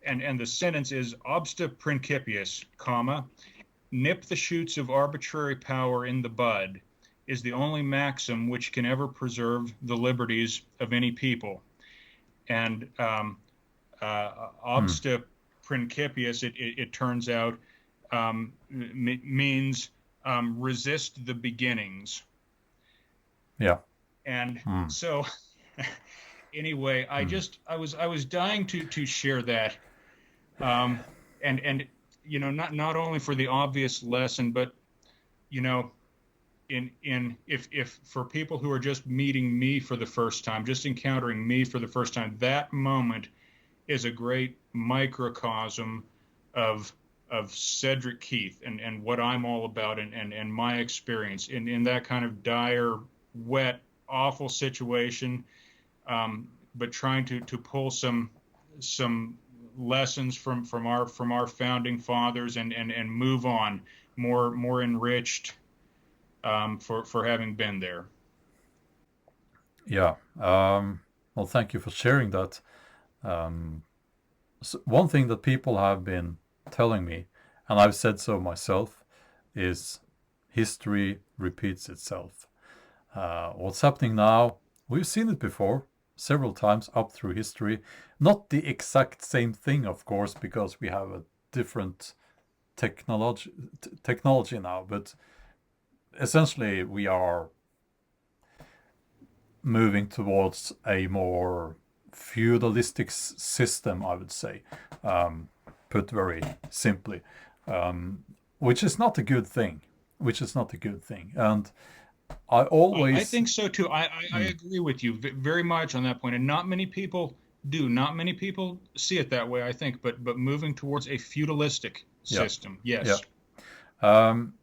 S2: and the sentence is obsta principiis, comma, nip the shoots of arbitrary power in the bud is the only maxim which can ever preserve the liberties of any people. And
S1: Hmm.
S2: obsta principiis, it turns out, means resist the beginnings.
S1: Yeah.
S2: And
S1: Hmm.
S2: so, anyway,
S1: Hmm.
S2: I was dying to share that, um, and not only for the obvious lesson, but you know in if for people who are just meeting me for the first time, just encountering me for the first time, that moment is a great microcosm of Cedric Keith and what I'm all about, and my experience in that kind of dire, wet, awful situation, but trying to pull some lessons from our founding fathers and move on more enriched, for having been there.
S1: Yeah. Well, thank you for sharing that. Um, so one thing that people have been telling me, and I've said so myself, is history repeats itself. What's happening now, we've seen it before several times up through history. Not the exact same thing, of course, because we have a different technology technology now, but essentially we are moving towards a more feudalistic system, I would say, put very simply, which is not a good thing. Which is not a good thing. And I
S2: I
S1: always,
S2: think so too. I
S1: mm,
S2: agree with you very much on that point, and not many people do. Not many people see it that way, I think. But moving towards a feudalistic
S1: yeah,
S2: system,
S1: yeah.
S2: yes.
S1: Um,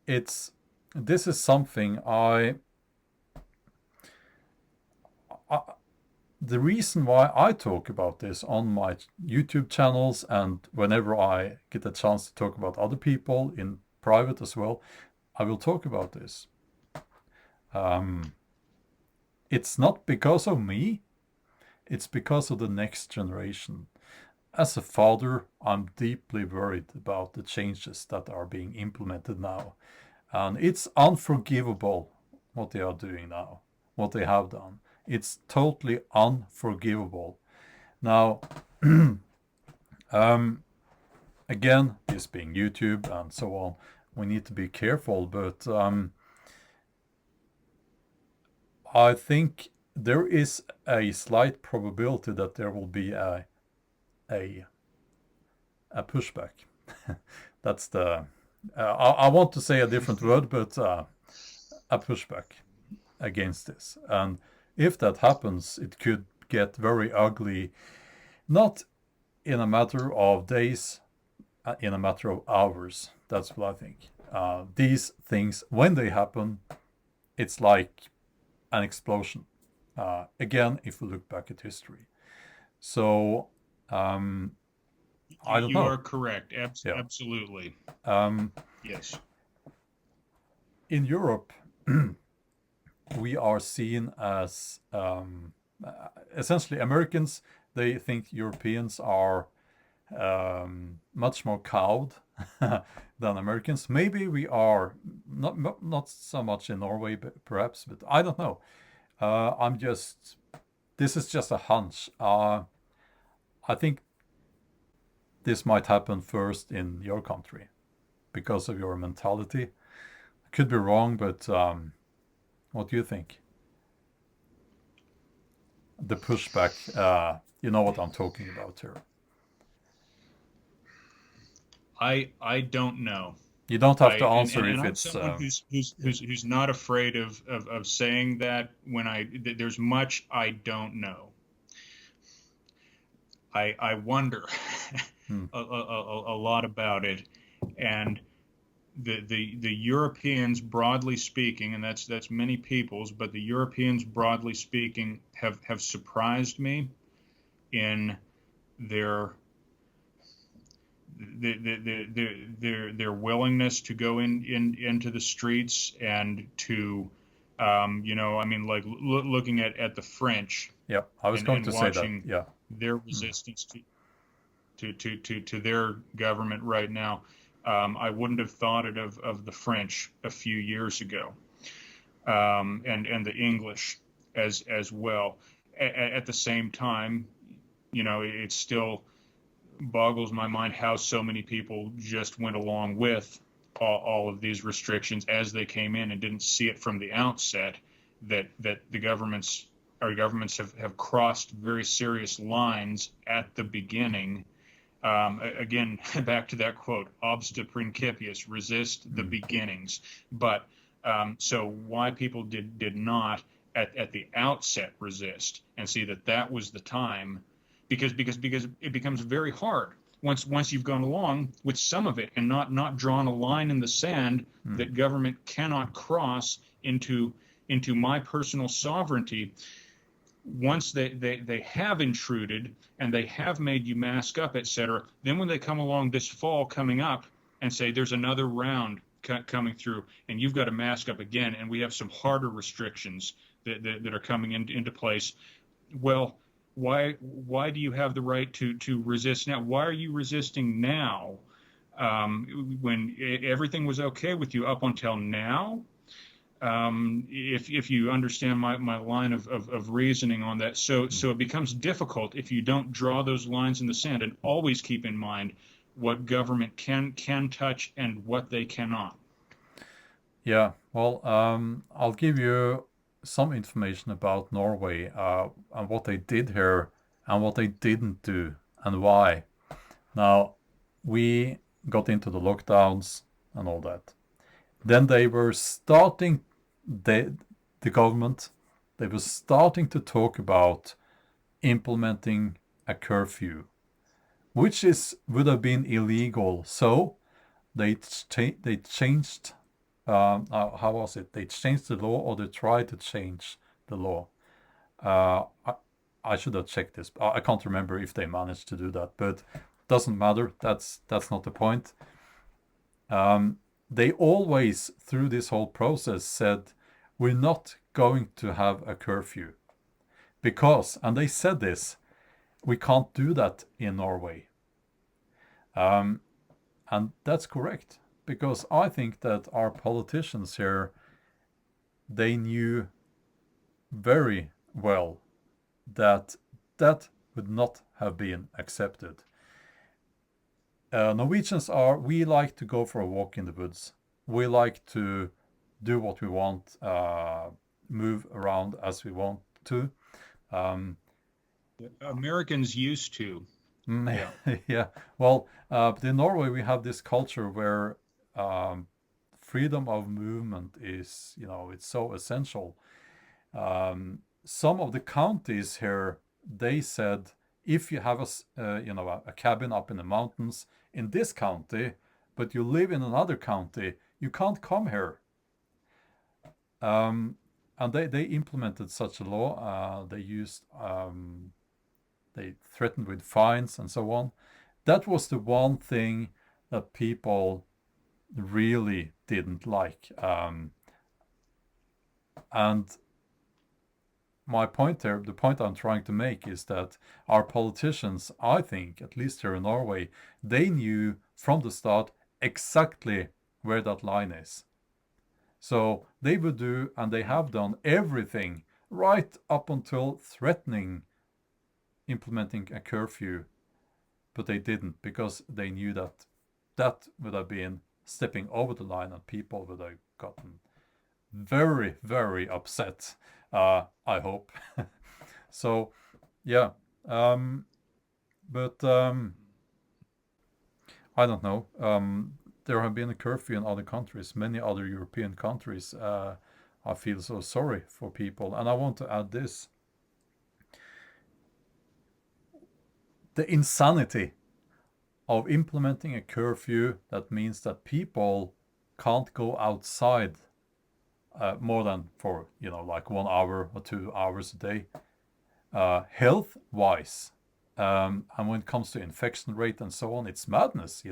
S1: it's this is something I the reason why I talk about this on my YouTube channels and whenever I get a chance to talk about other people in private as well, I will talk about this. Um, it's not because of me, it's because of the next generation. As a father, I'm deeply worried about the changes that are being implemented now. And it's unforgivable what they are doing now, what they have done. It's totally unforgivable. Now, um, again, this being YouTube and so on, we need to be careful, but I think there is a slight probability that there will be a, a pushback. That's the I want to say a different word, but a pushback against this. And if that happens, it could get very ugly, not in a matter of days, in a matter of hours. That's what I think. These things, when they happen, it's like an explosion. Again, if we look back at history. So, um, I don't
S2: You
S1: know.
S2: are correct.
S1: Yeah.
S2: Absolutely.
S1: Um,
S2: Yes.
S1: in Europe, we are seen as essentially Americans. They think Europeans are much more cowed than Americans. Maybe we are not so much in Norway, but perhaps, but I don't know. I'm just this is just a hunch. I think this might happen first in your country because of your mentality. I could be wrong, but what do you think? The pushback, you know what I'm talking about here.
S2: I don't know.
S1: You don't have
S2: I
S1: to answer
S2: and
S1: if
S2: I'm
S1: it's
S2: someone
S1: yeah.
S2: who's not afraid of saying that when there's much I don't know. I wonder
S1: Hmm.
S2: a lot about it, and the Europeans, broadly speaking, and that's many peoples, but the Europeans, broadly speaking, have surprised me in their their willingness to go into the streets and to, I mean, like looking at the French
S1: Yeah, I was going
S2: and
S1: to say that.
S2: watching
S1: Yeah.
S2: their
S1: Mm.
S2: resistance to their government right now. I wouldn't have thought it of the French a few years ago, and the English as well. At the same time, it still boggles my mind how so many people just went along with all of these restrictions as they came in and didn't see it from the outset that the our governments have crossed very serious lines at the beginning. Again, back to that quote, obsta principiis, resist the
S1: Mm.
S2: beginnings. But so why people did not at the outset resist and see that was the time, because it becomes very hard once you've gone along with some of it and not drawn a line in the sand
S1: Mm.
S2: that government cannot cross into my personal sovereignty. Once they have intruded and they have made you mask up, etc., then when they come along this fall coming up and say there's another round coming through and you've got to mask up again and we have some harder restrictions that are coming into place, well, why do you have the right to resist now? Why are you resisting now, when everything was okay with you up until now? If you understand my line of reasoning on that.
S1: Mm.
S2: So it becomes difficult if you don't draw those lines in the sand and always keep in mind what government can touch and what they cannot.
S1: Yeah. Well, I'll give you some information about Norway, and what they did here and what they didn't do and why. Now, we got into the lockdowns and all that. Then they were starting, the, the government, they were starting to talk about implementing a curfew, which would have been illegal. So they changed, how was it? They changed the law, or they tried to change the law. Uh, I, I should have checked this. I can't remember if they managed to do that, but doesn't matter. That's not the point. Um, they always, through this whole process, said we're not going to have a curfew because, and they said this, we can't do that in Norway. Um, and that's correct, because I think that our politicians here, they knew very well that that would not have been accepted. Norwegians we like to go for a walk in the woods. We like to do what we want, move around as we want to. Um,
S2: Americans used to. Yeah.
S1: yeah. Well, but in Norway we have this culture where, um, freedom of movement is, it's so essential. Some of the counties here, they said, if you have a cabin up in the mountains in this county, but you live in another county, you can't come here. Um, and they implemented such a law. They threatened with fines and so on. That was the one thing that people really didn't like. And my point there, the point I'm trying to make, is that our politicians, I think, at least here in Norway, they knew from the start exactly where that line is. So they would do, and they have done everything right up until threatening implementing a curfew, but they didn't, because they knew that that would have been stepping over the line and people would have gotten very, very upset. I hope. So, yeah. But I don't know. There have been a curfew in other countries, many other European countries. I feel so sorry for people. And I want to add this: the insanity of implementing a curfew that means that people can't go outside more than for, like 1 hour or 2 hours a day. Health wise, And when it comes to infection rate and so on, it's madness,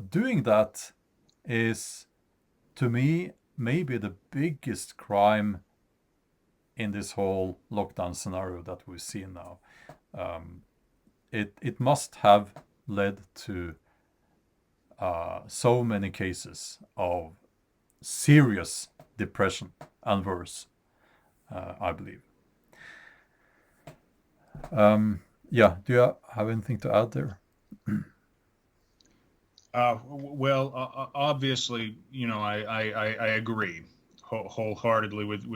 S1: Doing that is, to me, maybe the biggest crime in this whole lockdown scenario that we've seen now. It must have led to so many cases of serious depression and worse, I believe. Yeah, do you have anything to add there?
S2: Obviously, I agree wholeheartedly with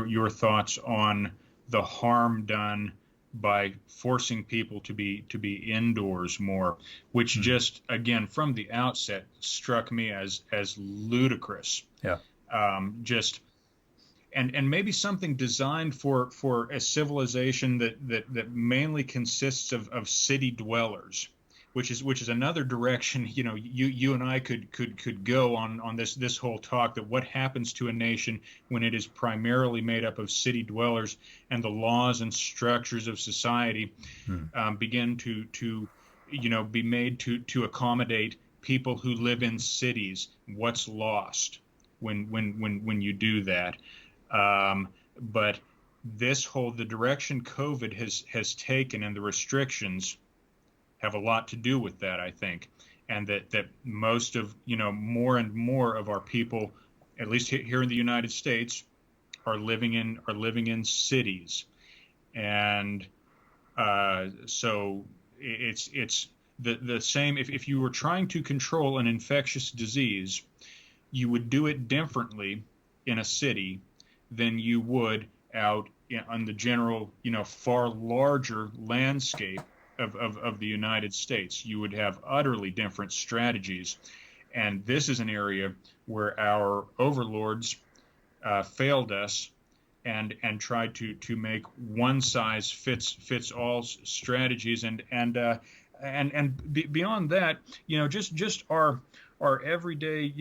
S2: your thoughts on the harm done by forcing people to be indoors more, which
S1: Mm.
S2: just again from the outset struck me as ludicrous.
S1: Yeah.
S2: Just and maybe something designed for a civilization that mainly consists of city dwellers, which is another direction you and I could go on this whole talk, that what happens to a nation when it is primarily made up of city dwellers and the laws and structures of society
S1: Mm.
S2: begin to be made to accommodate people who live in cities. What's lost when you do that? But the direction COVID has taken and the restrictions have a lot to do with that, I think, and that most of more and more of our people, at least here in the United States, are living in cities, and so it's the same. If you were trying to control an infectious disease, you would do it differently in a city than you would out on the general, far larger landscape of the United States. You would have utterly different strategies. And this is an area where our overlords failed us and tried to make one size fits all strategies. And beyond that, just our everyday,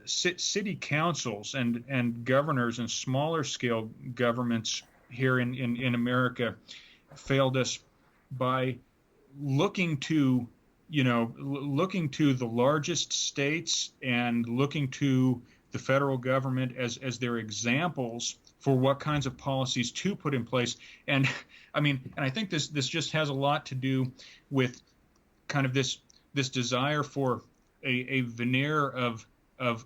S2: city councils and governors and smaller scale governments here in America failed us by looking to the largest states and looking to the federal government as their examples for what kinds of policies to put in place. And I think this just has a lot to do with kind of this desire for a veneer of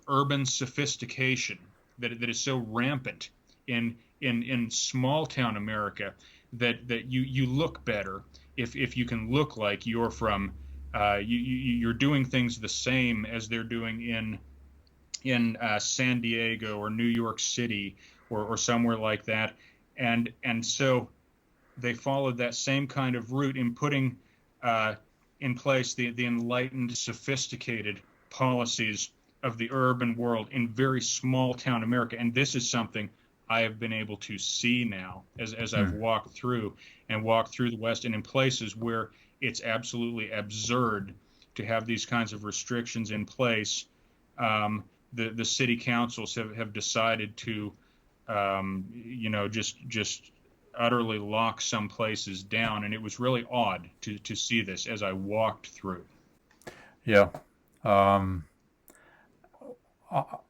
S2: urban sophistication that is so rampant in small town America, that you look better if you can look like you're from you're doing things the same as they're doing in San Diego or New York City or somewhere like that, and so they followed that same kind of route in putting in place the enlightened, sophisticated policies of the urban world in very small town America. And this is something I have been able to see now as I've walked through the West, and in places where it's absolutely absurd to have these kinds of restrictions in place. The city councils have decided to, just utterly lock some places down, and it was really odd to see this as I walked through.
S1: Yeah. Um,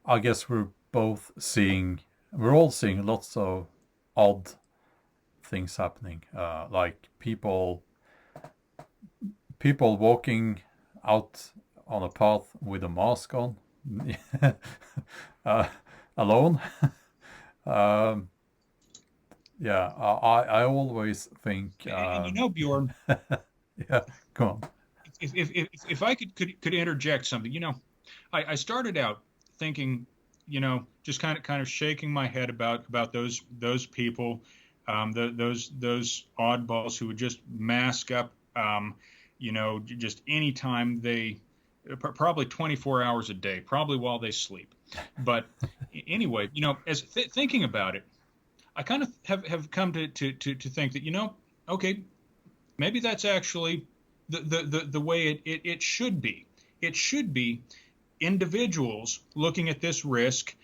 S1: I guess we're all seeing lots of odd things happening, like people walking out on a path with a mask on, uh, alone. um, yeah, I always think,
S2: And Bjorn,
S1: yeah, come on.
S2: if I could interject something, I started out thinking, just kind of shaking my head about those people, those oddballs who would just mask up, just anytime probably 24 hours a day, probably while they sleep. But anyway, as thinking about it, I kind of have come to think that, okay, maybe that's actually the way it should be. It should be individuals looking at this risk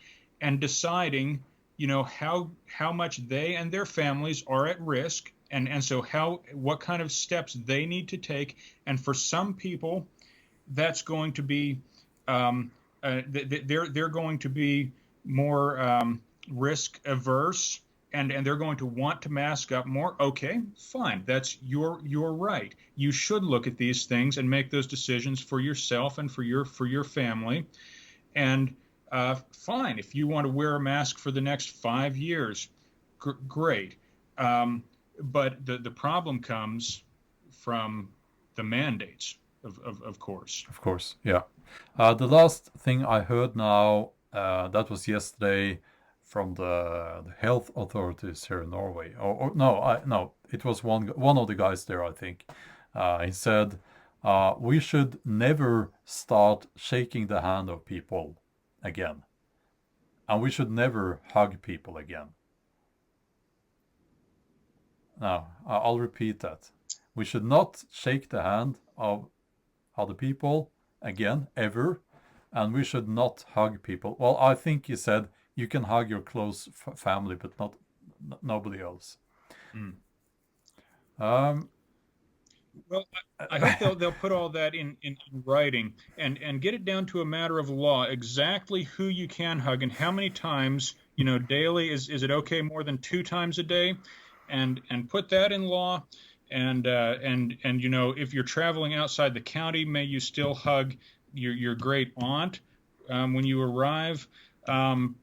S2: and deciding how much they and their families are at risk, and so how what kind of steps they need to take. And for some people, that's going to be they're going to be more risk averse, and they're going to want to mask up more. Okay, fine, that's your right. You should look at these things and make those decisions for yourself and for your family. And fine, if you want to wear a mask for the next 5 years, great. Um, but the problem comes from the mandates, of course.
S1: Of course, yeah. The last thing I heard now, that was yesterday from the health authorities here in Norway. Or no, no, it was one of the guys there, I think. He said we should never start shaking the hand of people again, and we should never hug people again. Now, I'll repeat that. We should not shake the hand of other people again, ever, and we should not hug people. Well, I think he said you can hug your close family, but not nobody else.
S2: Mm.
S1: Um,
S2: Well, I hope they'll put all that in writing, and get it down to a matter of law, exactly who you can hug and how many times, daily. Is it okay more than 2 times a day? And put that in law. And if you're traveling outside the county, may you still hug your great aunt when you arrive. And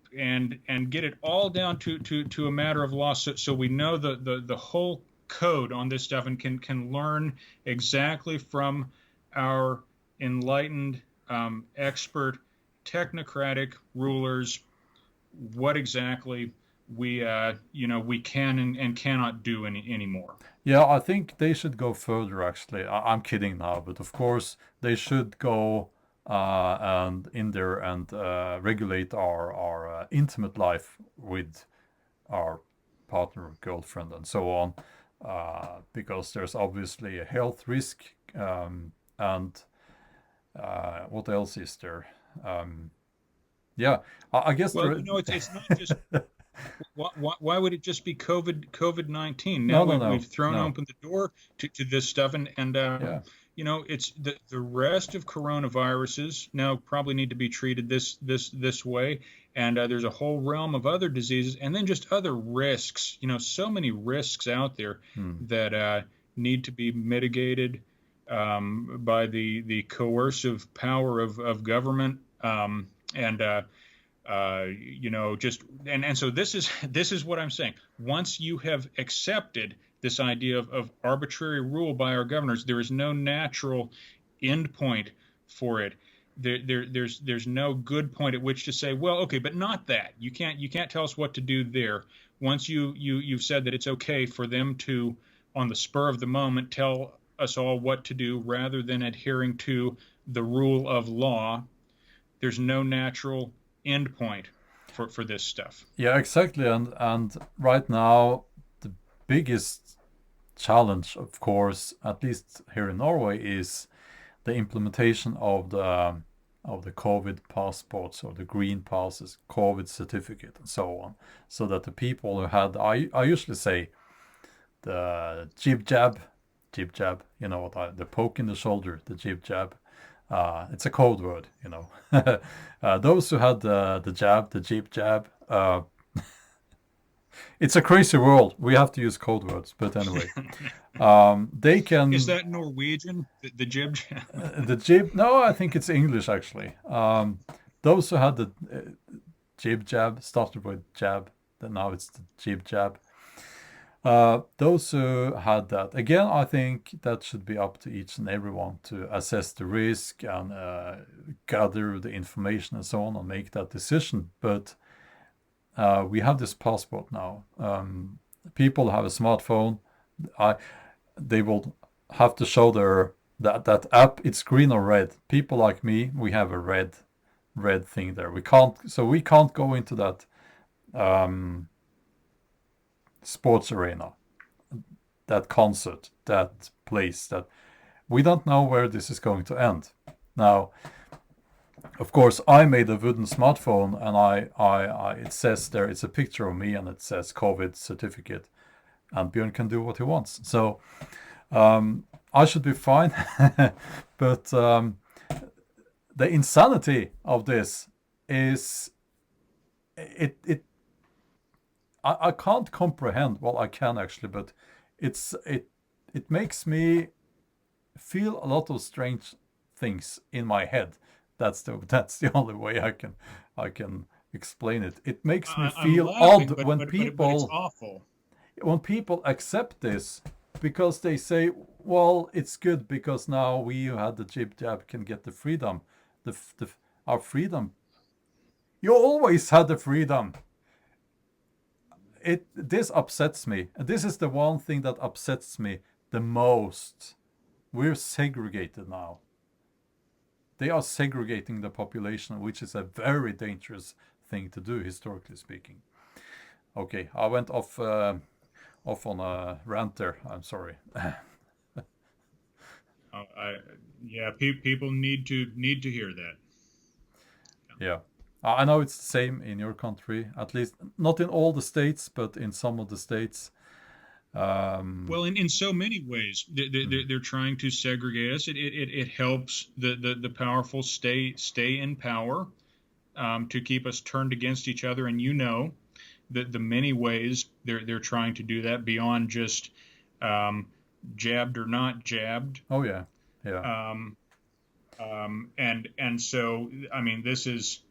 S2: get it all down to a matter of law, so we know the whole code on this stuff, and can learn exactly from our enlightened, expert, technocratic rulers what exactly we can and cannot do anymore.
S1: yeah, I think they should go further. Actually, I'm kidding now, but of course they should go and in there and regulate our intimate life with our partner, girlfriend, and so on, because there's obviously a health risk. And what else is there? Yeah, I guess
S2: Well,
S1: there.
S2: it's not just. Why would it just be COVID-19? Now
S1: No, no,
S2: we've
S1: no,
S2: thrown
S1: no.
S2: open the door to this stuff, and
S1: Yeah.
S2: it's the rest of coronaviruses now probably need to be treated this way, and there's a whole realm of other diseases, and then just other risks. So many risks out there
S1: Hmm.
S2: that need to be mitigated by the coercive power of government, and just and so this is what I'm saying. Once you have accepted this idea of arbitrary rule by our governors, there is no natural end point for it. There's no good point at which to say, well, okay, but not that. You can't tell us what to do there. Once you've said that it's okay for them to, on the spur of the moment, tell us all what to do rather than adhering to the rule of law, there's no natural end point for this stuff.
S1: Yeah, exactly. And right now, the biggest challenge, of course, at least here in Norway, is the implementation of the COVID passports or the green passes, COVID certificate, and so on, so that the people who had, I usually say, the jib jab, the poke in the shoulder, the jib jab. It's a code word, those who had the jab, the jib jab. It's a crazy world. We have to use code words, but anyway, they
S2: Is
S1: can
S2: that Norwegian? The jib jab?
S1: the jib. No, I think it's English actually. Those who had the jib jab started with jab, then now it's the jib jab. Those who had that, again, I think that should be up to each and everyone to assess the risk and gather the information and so on and make that decision. But we have this passport now. People have a smartphone. I, they will have to show that app. It's green or red. People like me, we have a red thing there. We can't go into that um, sports arena, that concert, that place. That we don't know where this is going to end. Now, Of course, I made a wooden smartphone, and it says there, it's a picture of me, and it says COVID certificate, and Björn can do what he wants. So I should be fine. But the insanity of this is it. I can't comprehend. Well, I can actually, but it's it makes me feel a lot of strange things in my head. That's the only way I can explain it. It makes me
S2: I'm
S1: feel
S2: laughing,
S1: odd
S2: but it's awful.
S1: when people accept this, because they say, well, it's good because now we who had the jib jab can get the freedom, the our freedom. You always had the freedom. This upsets me. And this is the one thing that upsets me the most. We're segregated now. They are segregating the population, which is a very dangerous thing to do, historically speaking. Okay, I went off on a rant there. I'm sorry.
S2: I Yeah, people need to hear that.
S1: Yeah. I know it's the same in your country, at least not in all the states, but in some of the states.
S2: Well, in so many ways,
S1: Mm,
S2: they're trying to segregate us. It helps the powerful stay in power, to keep us turned against each other. And the many ways they're trying to do that beyond just um, jabbed or not jabbed.
S1: oh yeah, yeah.
S2: Um, and so, I mean, this is,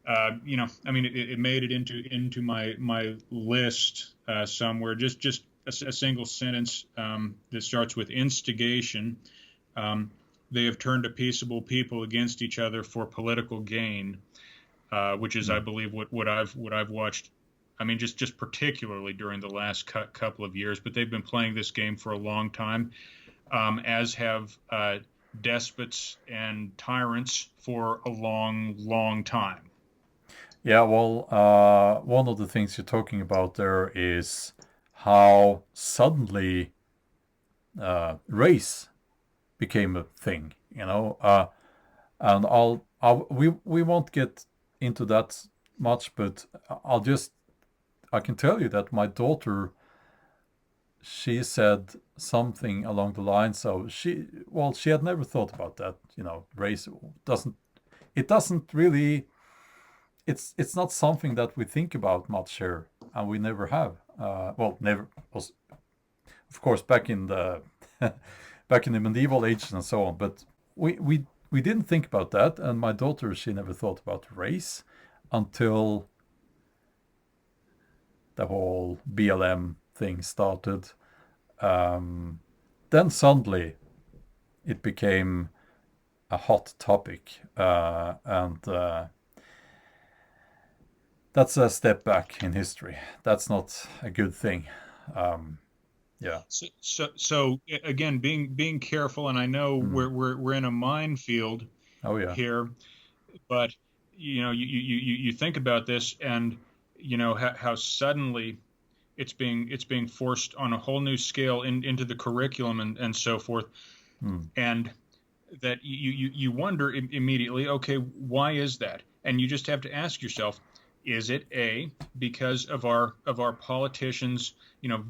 S2: I mean, it made it into my list somewhere. Just a single sentence that starts with instigation. Um, they have turned a peaceable people against each other for political gain, which is, I
S1: Mm.
S2: believe, what I've watched. I mean, just particularly during the last couple of years, but they've been playing this game for a long time, as have despots and tyrants for a long, long time.
S1: Yeah, well, one of the things you're talking about there is how suddenly race became a thing, and we won't get into that much, but I can tell you that my daughter, she said something along the lines of, she had never thought about that, race doesn't it doesn't really it's not something that we think about much here, and we never have. Well, never was, of course, back in the back in the medieval ages and so on. But we didn't think about that, and my daughter, she never thought about race until the whole BLM thing started. Um, then suddenly it became a hot topic, and that's a step back in history. That's not a good thing. Um, yeah.
S2: So again, being careful, and I know
S1: Mm.
S2: we're in a minefield
S1: Oh yeah.
S2: here, but you think about this, and how suddenly it's being forced on a whole new scale into the curriculum, and so forth,
S1: Mm.
S2: and that you wonder immediately, okay, why is that? And you just have to ask yourself, is it A, because of our politicians,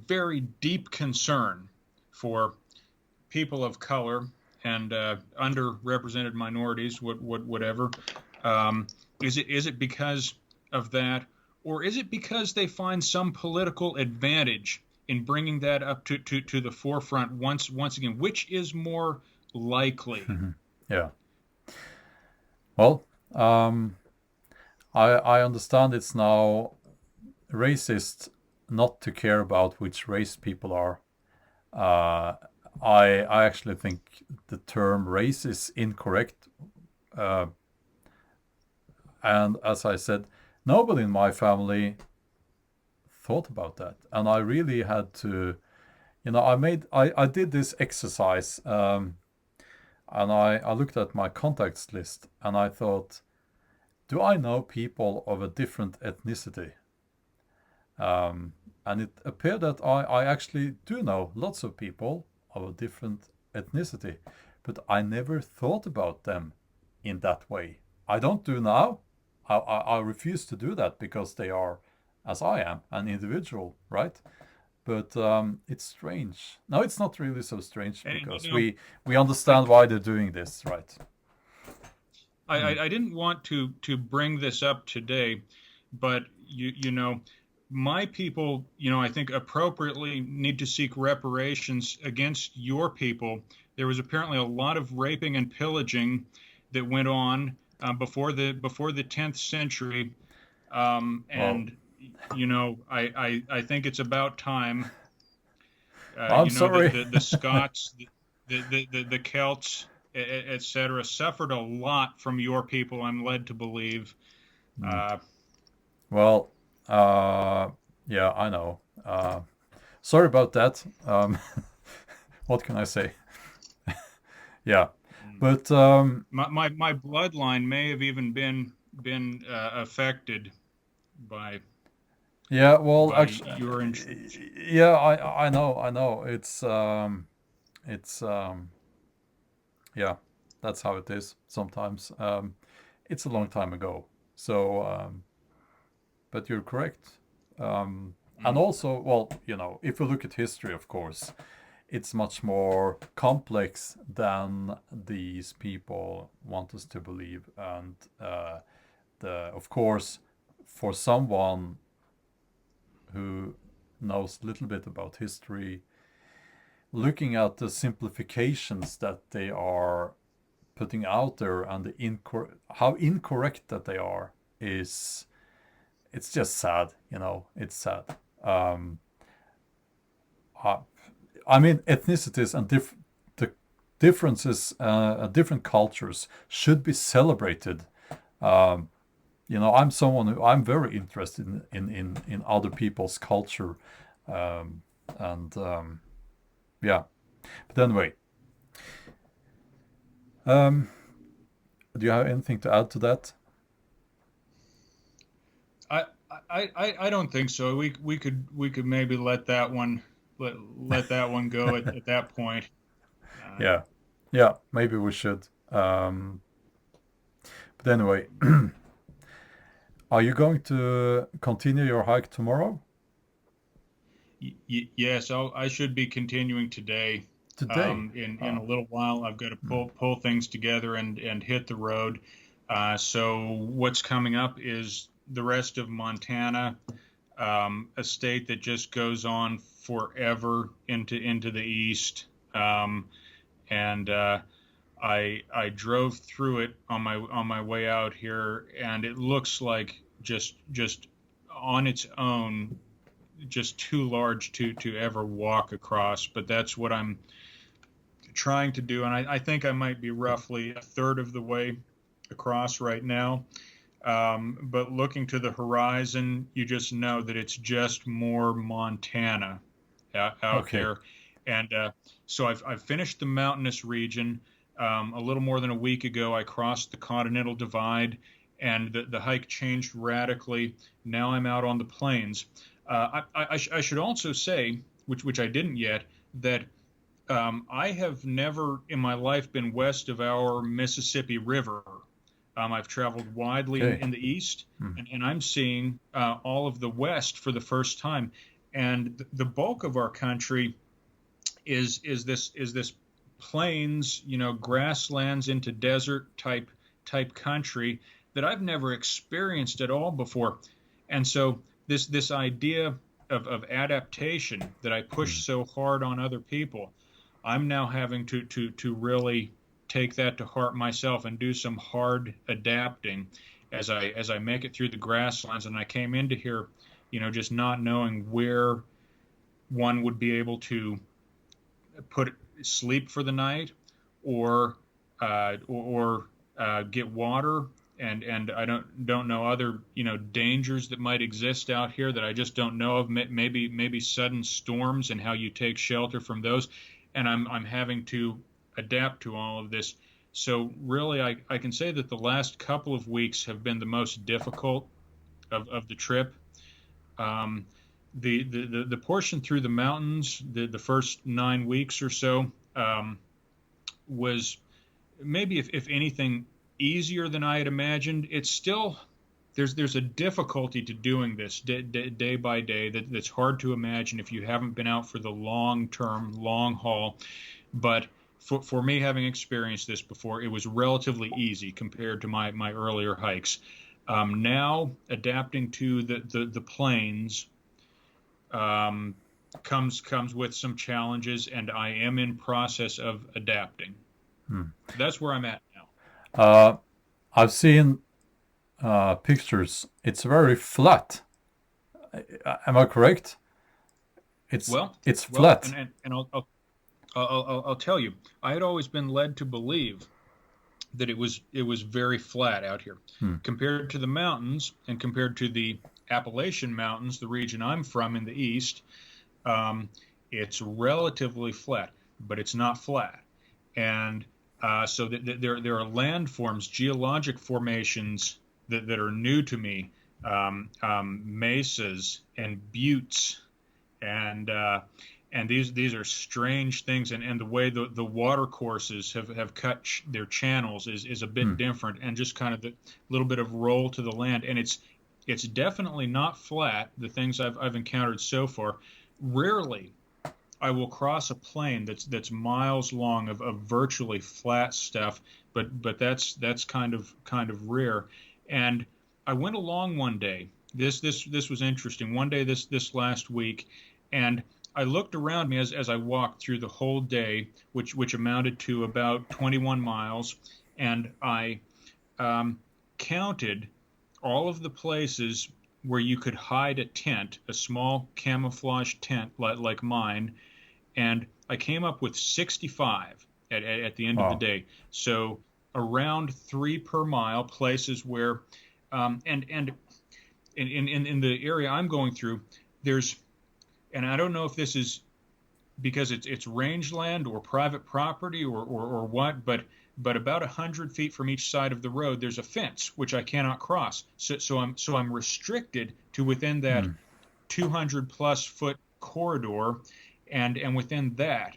S2: very deep concern for people of color and underrepresented minorities, whatever? Um, is it because of that, or is it because they find some political advantage in bringing that up to the forefront once again? Which is more likely?
S1: Yeah. Well, um, I understand it's now racist not to care about which race people are. Uh, I actually think the term race is incorrect. Uh, and as I said, nobody in my family thought about that, and I really had to. I did this exercise, and I looked at my contacts list, and I thought, do I know people of a different ethnicity? Um, and it appeared that I actually do know lots of people of a different ethnicity, but I never thought about them in that way. I don't do now. I refuse to do that because they are, as I am, an individual, right? But it's strange. No, it's not really so strange
S2: And
S1: because
S2: you know,
S1: we
S2: I
S1: understand why they're doing this, right? Mm.
S2: I didn't want to bring this up today, but you know, my people, you know, I think appropriately need to seek reparations against your people. There was apparently a lot of raping and pillaging that went on before the 10th century,
S1: Well,
S2: and you know, I think it's about time.
S1: I'm
S2: You know,
S1: sorry.
S2: the Scots, the Celts, etc., suffered a lot from your people. I'm led to believe.
S1: Mm.
S2: Uh,
S1: Well, uh, yeah, I know. Sorry about that. What can I say? Yeah, but
S2: my bloodline may have even been affected by
S1: yeah, well,
S2: by
S1: actually,
S2: your intrusion.
S1: yeah, I know. It's yeah, that's how it is sometimes. It's a long time ago, so but you're correct. And
S2: Mm.
S1: also, well, if you look at history, of course, it's much more complex than these people want us to believe. And of course, for someone who knows a little bit about history, looking at the simplifications that they are putting out there and how incorrect that they are is it's just sad. It's sad. Um, I, I mean, ethnicities and the differences, different cultures should be celebrated. Um, I'm someone I'm very interested in other people's culture, um, and yeah. But anyway, um, do you have anything to add to that?
S2: I, I don't think so. We could maybe let that one go at that point. Uh,
S1: Yeah, yeah. Maybe we should. But anyway, are you going to continue your hike tomorrow?
S2: yes, I should be continuing today.
S1: Today?
S2: In a
S1: Oh,
S2: little while, I've got to
S1: hmm.
S2: pull things together and hit the road. So what's coming up is the rest of Montana, a state that just goes on forever into the east. And I drove through it on my way out here, and it looks like just on its own just too large to ever walk across. But that's what I'm trying to do, and I think I might be roughly a third of the way across right now. But looking to the horizon, you just know that it's just more Montana out
S1: Okay.
S2: there. And so I've finished the mountainous region. A little more than a week ago, I crossed the Continental Divide, and the hike changed radically. Now I'm out on the plains. I should also say, which I didn't yet, that I have never in my life been west of our Mississippi River. I've traveled widely
S1: Okay.
S2: in the east,
S1: Hmm.
S2: and I'm seeing all of the west for the first time. And the bulk of our country is this plains, you know, grasslands into desert type country that I've never experienced at all before. And so this idea of adaptation that I
S1: Hmm.
S2: push so hard on other people, I'm now having to really take that to heart myself and do some hard adapting as I make it through the grasslands. And I came into here, you know, just not knowing where one would be able to put sleep for the night or get water, and I don't know other, you know, dangers that might exist out here that I just don't know of. Maybe sudden storms and how you take shelter from those, and I'm having to adapt to all of this. So really, I can say that the last couple of weeks have been the most difficult of the trip. Um, the portion through the mountains, the first 9 weeks or so, was maybe, if anything, easier than I had imagined. It's still there's a difficulty to doing this day by day that's hard to imagine if you haven't been out for the long term, long haul. But for me, having experienced this before, it was relatively easy compared to my earlier hikes. Now adapting to the plains um, comes with some challenges, and I am in process of adapting.
S1: Hmm.
S2: That's where I'm at now.
S1: Uh, I've seen pictures. It's very flat. Am I correct? It's
S2: Well,
S1: it's
S2: well,
S1: flat.
S2: and I'll tell you, I had always been led to believe that it was very flat out here
S1: Hmm.
S2: compared to the mountains and compared to the Appalachian Mountains, the region I'm from in the east. Um, it's relatively flat, but it's not flat, and so there are landforms, geologic formations that are new to me, mesas and buttes and these are strange things, and the way the water courses have cut their channels is a bit
S1: Hmm.
S2: different, and just kind of the little bit of roll to the land, and it's definitely not flat. The things I've encountered so far, rarely I will cross a plain that's miles long of virtually flat stuff, but that's kind of rare. And I went along one day. This was interesting. One day this last week, and I looked around me as I walked through the whole day, which amounted to about 21 miles, and I um, counted all of the places where you could hide a tent, a small camouflage tent like mine, and I came up with 65 at the end of the
S1: Wow.
S2: day. So around 3 per mile, places where, and in the area I'm going through, there's, and I don't know if this is because it's rangeland or private property or what, but about 100 feet from each side of the road, there's a fence which I cannot cross. So I'm restricted to within that
S1: Hmm.
S2: 200 plus foot corridor, and within that,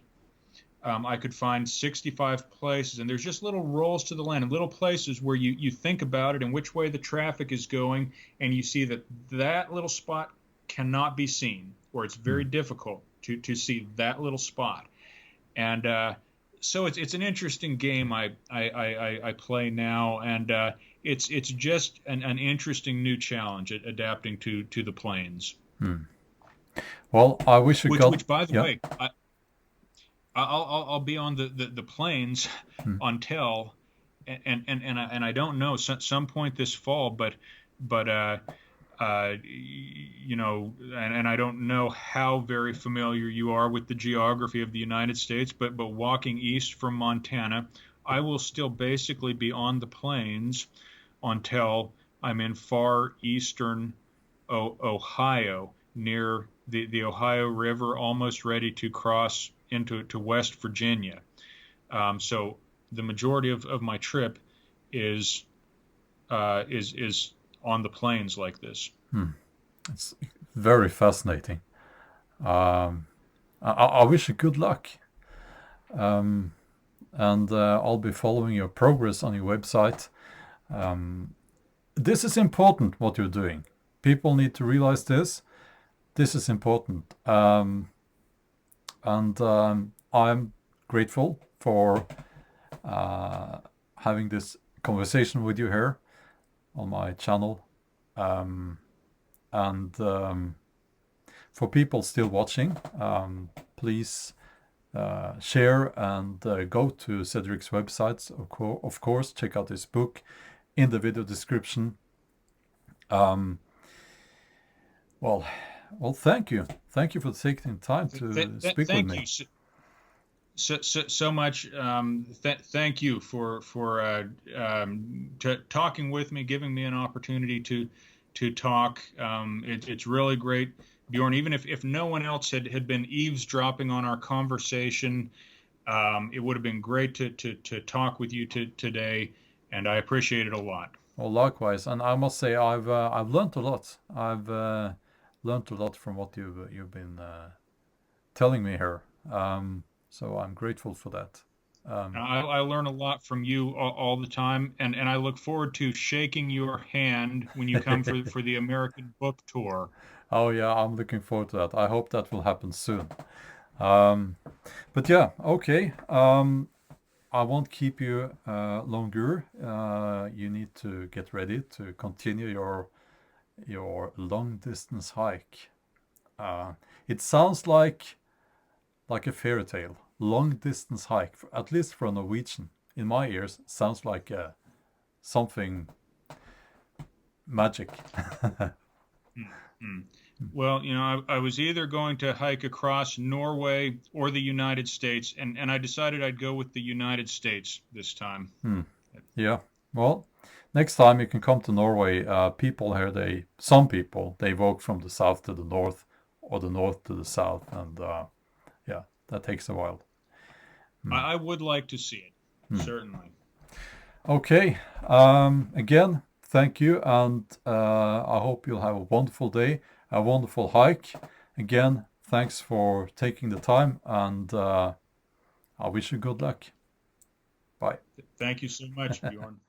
S2: I could find 65 places, and there's just little rolls to the land and little places where you think about it and which way the traffic is going, and you see that little spot cannot be seen, or it's
S1: Hmm.
S2: very difficult to see that little spot. And so it's an interesting game I play now, and it's just an interesting new challenge at adapting to the plains.
S1: Hmm. Well, I wish you got.
S2: Which by the
S1: Yeah.
S2: way, I'll be on the plains
S1: Hmm.
S2: on Tell, and I don't know some point this fall, but and I don't know how very familiar you are with the geography of the United States, but walking east from Montana, I will still basically be on the plains until I'm in far eastern Ohio, near the Ohio River, almost ready to cross into to West Virginia. So the majority of my trip is is on the plains like this.
S1: Hmm. It's very fascinating. Um, I wish you good luck. Um, and I'll be following your progress on your website. Um, this is important what you're doing. People need to realize this. This is important. And I'm grateful for uh, having this conversation with you here on my channel. Um, and for people still watching, please share and go to Cedric's websites. Of course, check out his book in the video description. Um, well, well, thank you. Thank you for taking time to speak with
S2: Thank
S1: me.
S2: you so much. Thank you for talking with me, giving me an opportunity to talk. It's really great, Bjorn. Even if no one else had been eavesdropping on our conversation, it would have been great to talk with you today, and I appreciate it a lot.
S1: Well, likewise, and I must say I've learned a lot. I've learned a lot from what you've been telling me here. So I'm grateful for that.
S2: I learn a lot from you all the time, and I look forward to shaking your hand when you come for the American Book Tour.
S1: Oh yeah, I'm looking forward to that. I hope that will happen soon. Um, but yeah, okay. I won't keep you longer. You need to get ready to continue your long distance hike. Uh, it sounds like a fairy tale. Long distance hike, at least for a Norwegian. In my ears, sounds like something magic.
S2: Mm-hmm. Well, I was either going to hike across Norway or the United States, and I decided I'd go with the United States this time.
S1: Hmm. Yeah. Well, next time you can come to Norway. People here, some people, they walk from the south to the north or the north to the south, and yeah, that takes a while. Hmm.
S2: I would like to see it,
S1: Hmm.
S2: certainly.
S1: Okay. Again, thank you, and I hope you'll have a wonderful day, a wonderful hike. Again, thanks for taking the time, and I wish you good luck. Bye.
S2: Thank you so much, Bjorn.